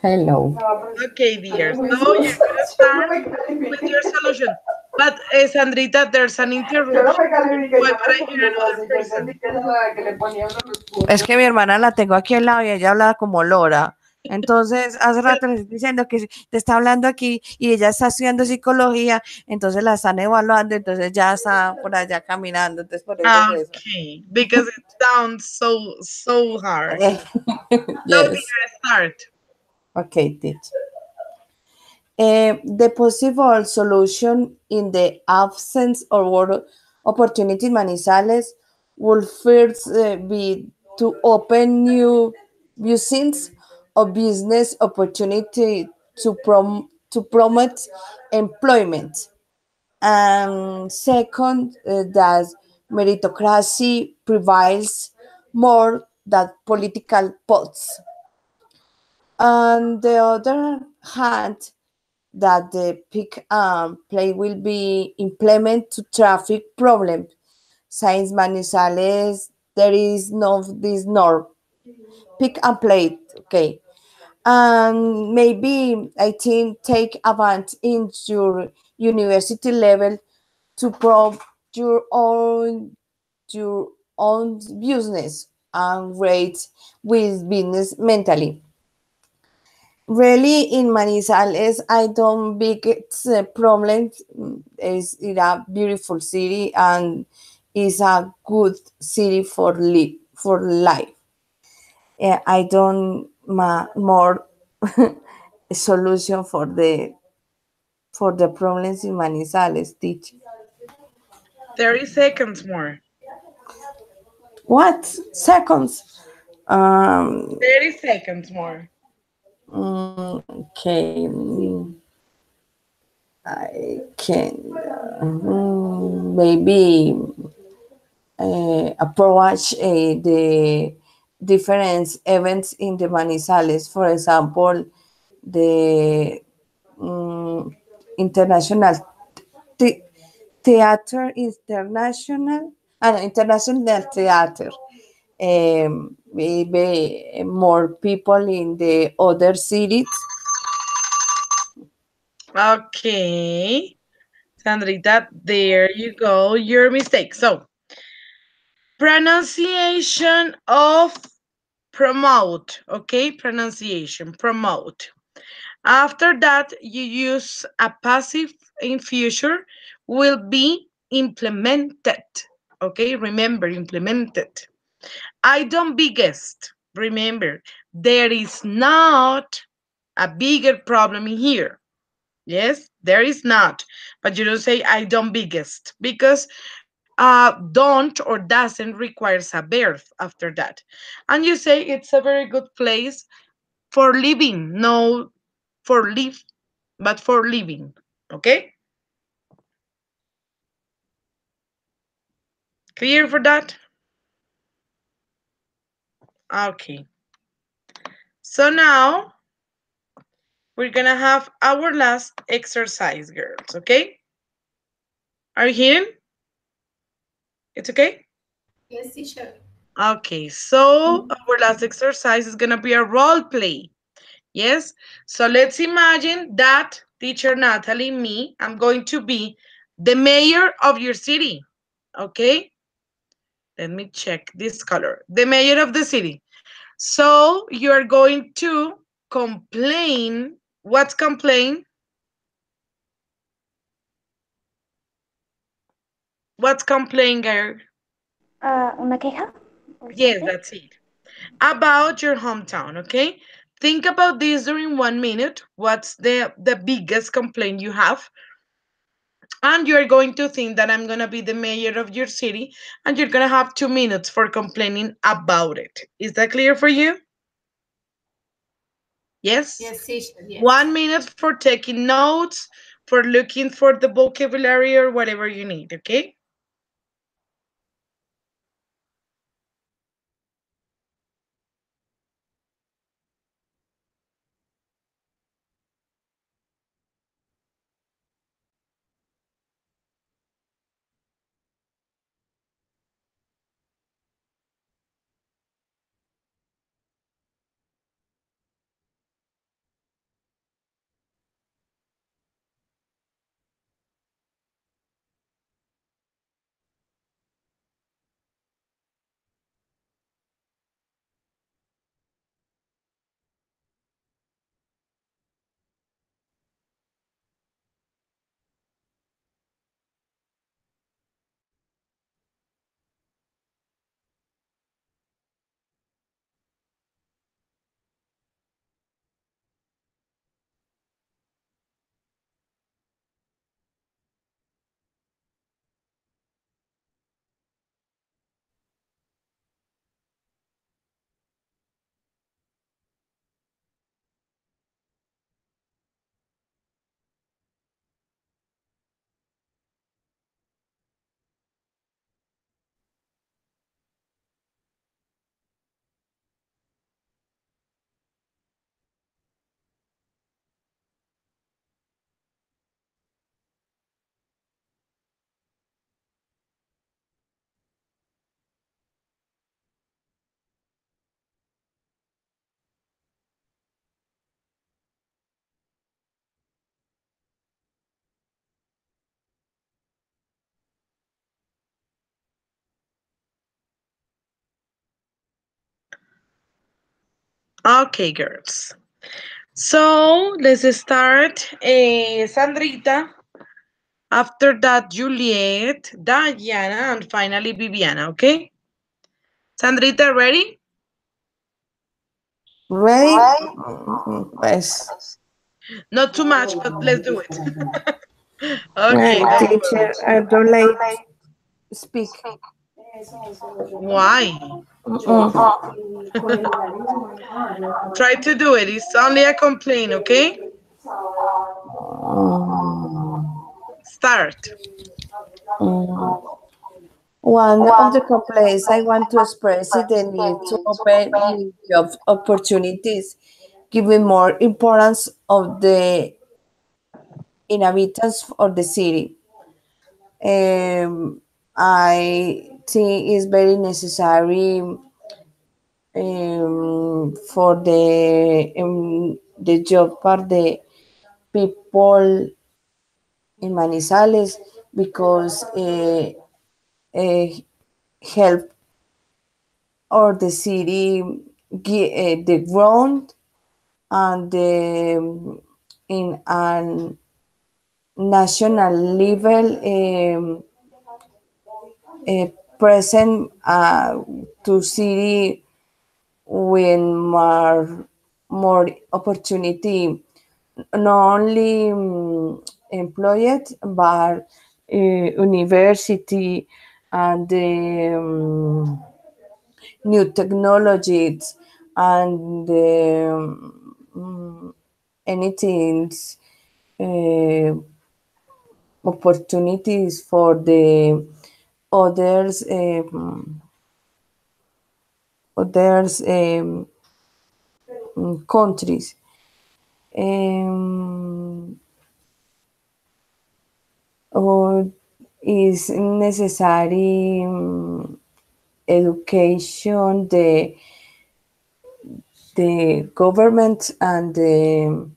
Hello. Okay, dear. So you're gonna start with your solution. But Sandrita, there's an interruption. Why would I hear another person? Es que mi hermana la tengo aquí al lado y ella habla como lora. Entonces, hace rato le estoy diciendo que te está hablando aquí y ella está estudiando psicología, entonces la están evaluando, entonces ya está por allá caminando, entonces por eso es eso. Okay, because it sounds so hard. So Yes. dear, start. Okay, teach. The possible solution in the absence of work opportunity in Manizales will first be to open new scenes of business opportunity to promote employment. And second, that meritocracy prevails more than political posts. On the other hand, that the pick play will be implement to traffic problem. Since Manizales, there is no this norm. Pick and play, okay. And maybe I think take advantage in your university level to prove your own business and rate with business mentally. Really, in Manizales, I don't big it's a problem. It's a beautiful city and is a good city for life. I don't more solution for the problems in Manizales. Teach 30 seconds more. what seconds? 30 seconds more. Okay, I can maybe approach the different events in the Manizales. For example, the international the theater international and international theater. Maybe more people in the other cities. Okay. Sandrita, there you go. Your mistake. So, pronunciation of promote. Okay, pronunciation, promote. After that, you use a passive in future will be implemented. Okay, remember, implemented. I don't biggest. Remember, there is not a bigger problem here. Yes, there is not. But you don't say I don't biggest because don't or doesn't requires a verb after that. And you say it's a very good place for living, no for live, but for living. Okay? Clear for that? Okay. So now we're gonna have our last exercise, girls. Okay? Are you hearing? It's okay? Yes, teacher. Okay, so our last exercise is gonna be a role play. Yes? So let's imagine that teacher Natalie, me, I'm going to be the mayor of your city. Okay? Let me check this color. The mayor of the city. So you're going to complain. What's complain? What's complain, girl? Una queja or Yes, something. that's it. About your hometown, okay? Think about this during 1 minute. What's the biggest complaint you have? And you're going to think that I'm going to be the mayor of your city, and you're going to have 2 minutes for complaining about it. Is that clear for you? Yes? Yes, teacher, yes. 1 minute for taking notes, for looking for the vocabulary or whatever you need, okay? Okay, girls. So let's start. Sandrita. After that, Juliet, Diana, and finally Viviana, okay? Sandrita, ready? Ready? Pues, Not too much, but let's do it. Okay, let's do teacher, it. I don't like speak. Why? Try to do it. It's only a complaint, okay? Start. One of the complaints I want to express is the need to open new job opportunities, giving more importance of the inhabitants of the city. I think it's very necessary for the job for the people in Manizales because help or the city the ground and in an national level present to city with more opportunity, not only employed but university and new technologies and anything uh, opportunities for the others others countries. Or is necessary education, the government and the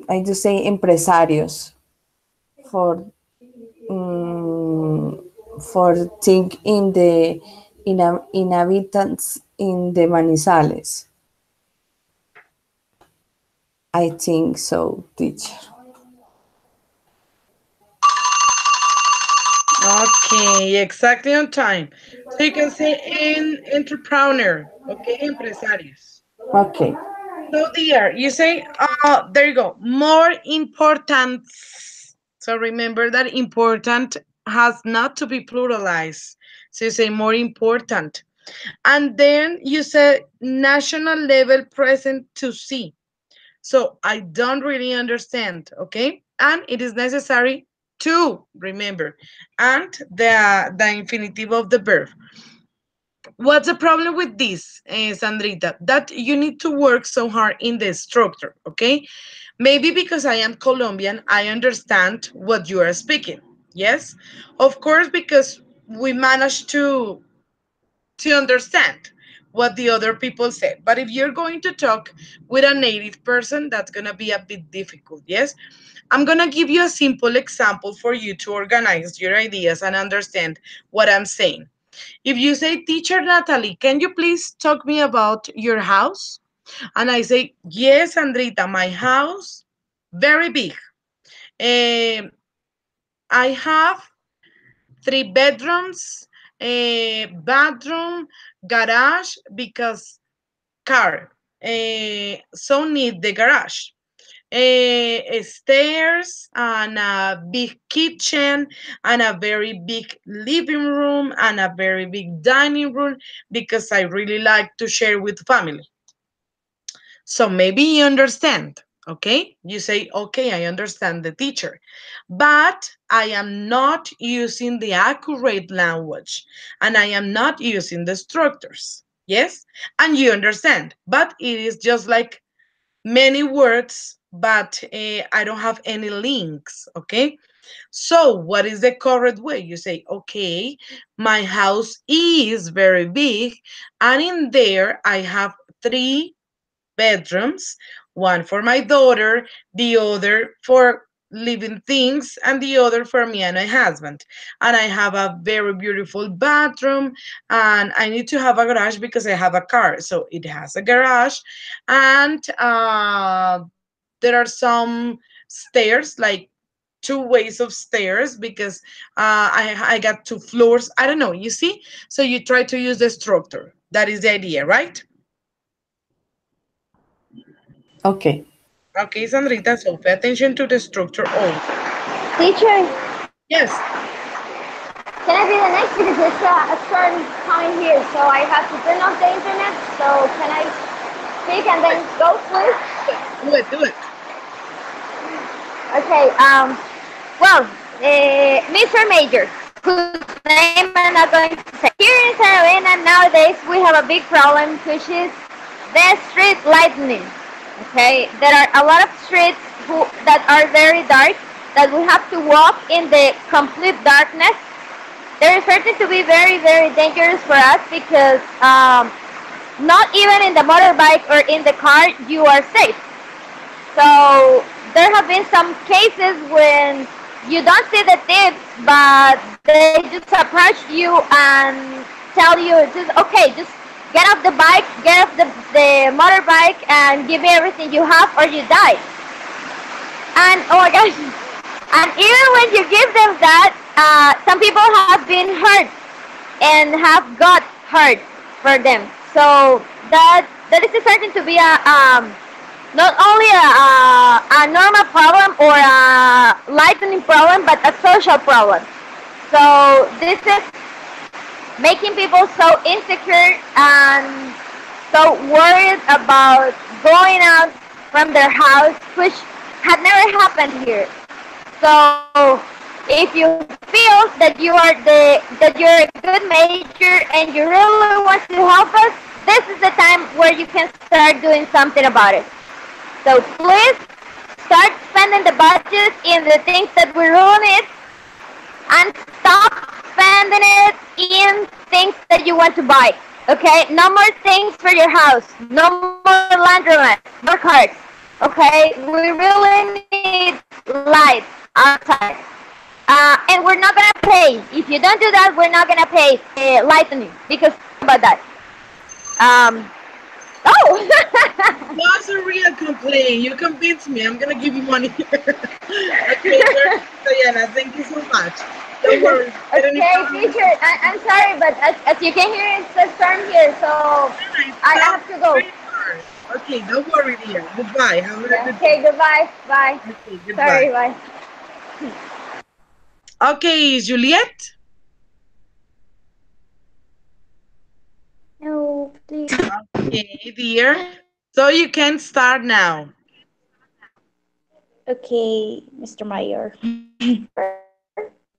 I just say empresarios for think in the inhabitants in the Manizales. I think so, teacher. Okay, exactly on time. So you can say entrepreneur, okay, empresarios. Okay. So dear, you say, there you go, more importance. So remember that important has not to be pluralized. So you say more important. And then you say national level present to see. So I don't really understand, okay? And it is necessary to remember. And the infinitive of the verb. What's the problem with this, Sandrita? That you need to work so hard in the structure, okay? Maybe because I am Colombian, I understand what you are speaking. Yes, of course, because we managed to understand what the other people said. But if you're going to talk with a native person, that's gonna be a bit difficult. Yes, I'm gonna give you a simple example for you to organize your ideas and understand what I'm saying. If you say, Teacher Natalie, can you please talk me about your house? And I say, yes, Andrita, my house, very big. Um, I have three bedrooms, a bathroom, garage, because car. So need the garage. Stairs and a big kitchen and a very big living room and a very big dining room because I really like to share with family. So maybe you understand, okay? You say, okay, I understand the teacher, but I am not using the accurate language and I am not using the structures. Yes? And you understand, but it is just like many words, but I don't have any links, okay? So, what is the correct way? You say, okay, my house is very big, and in there I have three bedrooms, one for my daughter, the other for living things, and the other for me and my husband. And I have a very beautiful bathroom, and I need to have a garage because I have a car. So it has a garage, and there are some stairs, like two ways of stairs because I got two floors. I don't know, you see? So you try to use the structure. That is the idea, right? Okay. Okay, Sandrita, so pay attention to the structure also. Teacher, Yes. can I be the next because it's a certain time here, so I have to turn off the internet. So can I speak and then go, please? Do it, do it. Okay. Well, Mr. Major, whose name I'm not going to say. Here in Saravena nowadays we have a big problem, which is the street lighting. Okay, there are a lot of streets that are very dark that we have to walk in the complete darkness. There is certain to be very, very dangerous for us because not even in the motorbike or in the car you are safe. So there have been some cases when you don't see the tips, but they just approach you and tell you, just okay, just get off the bike, get off the motorbike, and give me everything you have, or you die. And oh my gosh! And even when you give them that, some people have been hurt and have got hurt for them. So that is certain to be not only a normal problem or a lightning problem, but a social problem. So this is making people so insecure and so worried about going out from their house, which had never happened here. So if you feel that you're a good major and you really want to help us, this is the time where you can start doing something about it. So please start spending the budget in the things that we really need and stop spending it in things that you want to buy. Okay? No more things for your house. No more laundromats. No cards. Okay? We really need lights outside. And we're not going to pay. If you don't do that, we're not going to pay lightning because about that. Oh! That's a real complaint. You convinced me. I'm gonna give you money. Okay, Diana, thank you so much. Don't worry. Okay, teacher, I'm sorry, but as you can hear, it's a storm here, so I have to go. Okay, don't worry, dear. Goodbye. Have a good day. Okay, goodbye. Bye. Okay, goodbye. Sorry, bye. Okay, Juliet. No, please. Okay, dear. So you can start now. Okay, Mr. Mayor.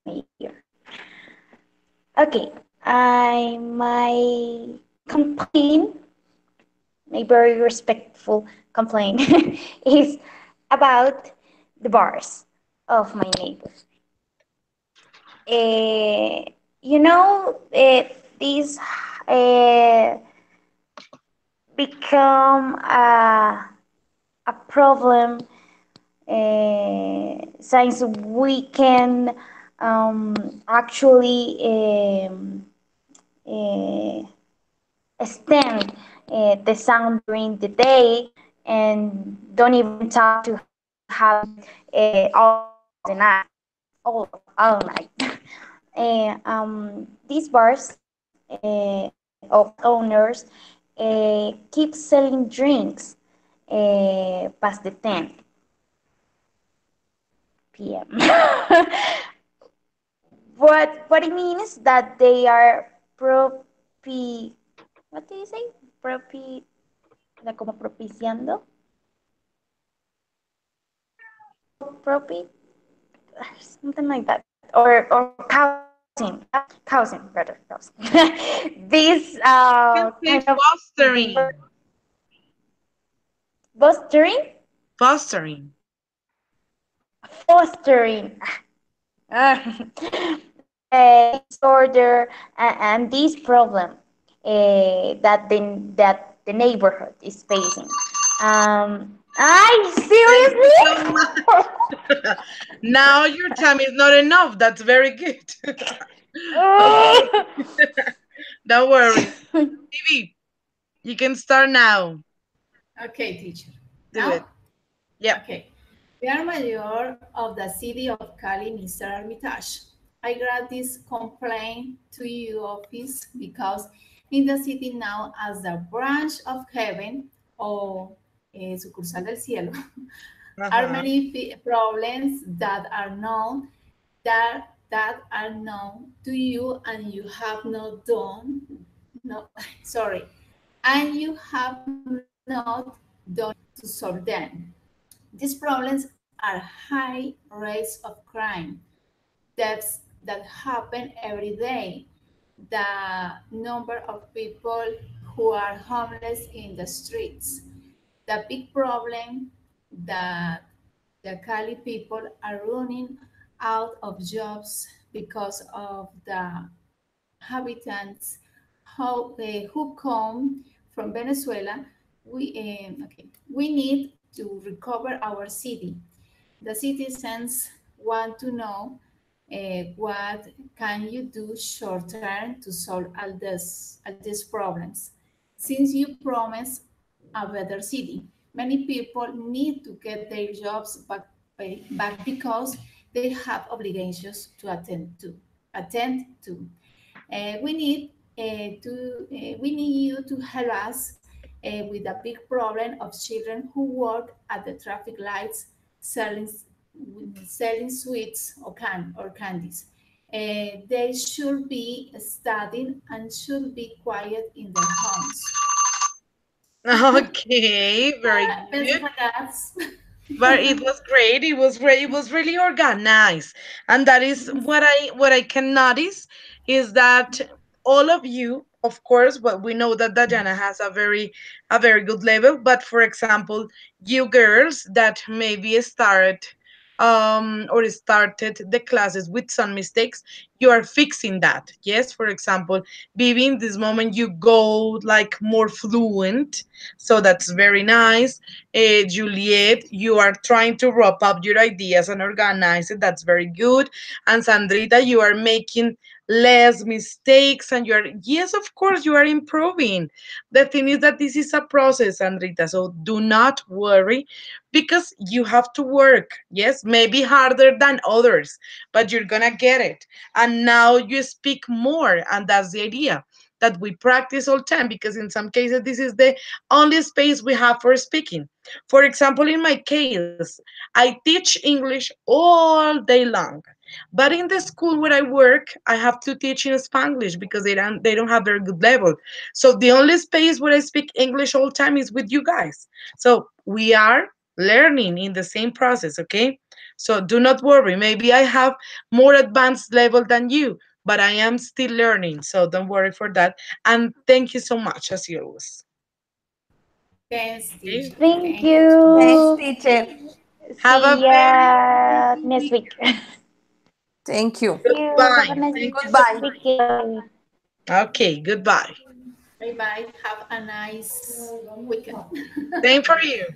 Mayor. Okay, my complaint, my very respectful complaint, is about the bars of my neighbors. Uh, these uh, become a problem since we can actually uh, stand the sound during the day and don't even talk to have it all the night, all night. These bars of owners keep selling drinks past the 10 p.m. What it means is that they are propi what do you say? Propi como propiciando propi something like that, or causing rather causing this You can kind say of behavior, fostering. fostering Fostering. fostering disorder and this problem that the neighborhood is facing. I Thank you so seriously. much. Now your time is not enough. That's very good. Okay. Oh. Don't worry. Phoebe, you can start now. Okay, teacher. Do it. Now? Yep. Okay. Mayor Mayor of the city of Cali, Mr. Armitage. I got this complaint to your office because in the city now as the branch of heaven or sucursal del cielo are Uh-huh. many problems that are known that are known to you and you have not done no sorry and you have not done to solve them. These problems are high rates of crime, deaths that happen every day, the number of people who are homeless in the streets, the big problem that the Cali people are running out of jobs because of the inhabitants who come from Venezuela. We need to recover our city. The citizens want to know what can you do short term to solve all these problems. Since you promise a better city, many people need to get their jobs back because they have obligations to attend to. We need you to help us with the big problem of children who work at the traffic lights selling sweets or candies. They should be studying and should be quiet in their homes. Okay, very Pensé good. fracasos. But it was great. It was great. It was really organized. And that is what I can notice is that all of you, of course, but we know that Dajana has a very good level. But for example, you girls that maybe started the classes with some mistakes, you are fixing that. Yes, for example, Vivi, in this moment you go like more fluent, so that's very nice. Juliet, you are trying to wrap up your ideas and organize it. That's very good. And Sandrita, you are making less mistakes and you're, yes, of course, you are improving. The thing is that this is a process, Sandrita. So do not worry because you have to work. Yes, maybe harder than others, but you're going to get it. And now you speak more. And that's the idea that we practice all time because in some cases this is the only space we have for speaking. For example, in my case, I teach English all day long. But in the school where I work, I have to teach in Spanglish because they don't have very good level. So the only space where I speak English all the time is with you guys. So we are learning in the same process, okay? So do not worry. Maybe I have more advanced level than you, but I am still learning. So don't worry for that. And thank you so much, as always. Thanks, Okay? teacher. Thank Thank you. Thanks, you. teacher. Have a See very ya good next week. week. Thank you. See you. Have Goodbye. a nice Thank you so Goodbye. much. weekend. Okay, goodbye. Bye bye. Have a nice weekend. Same for you.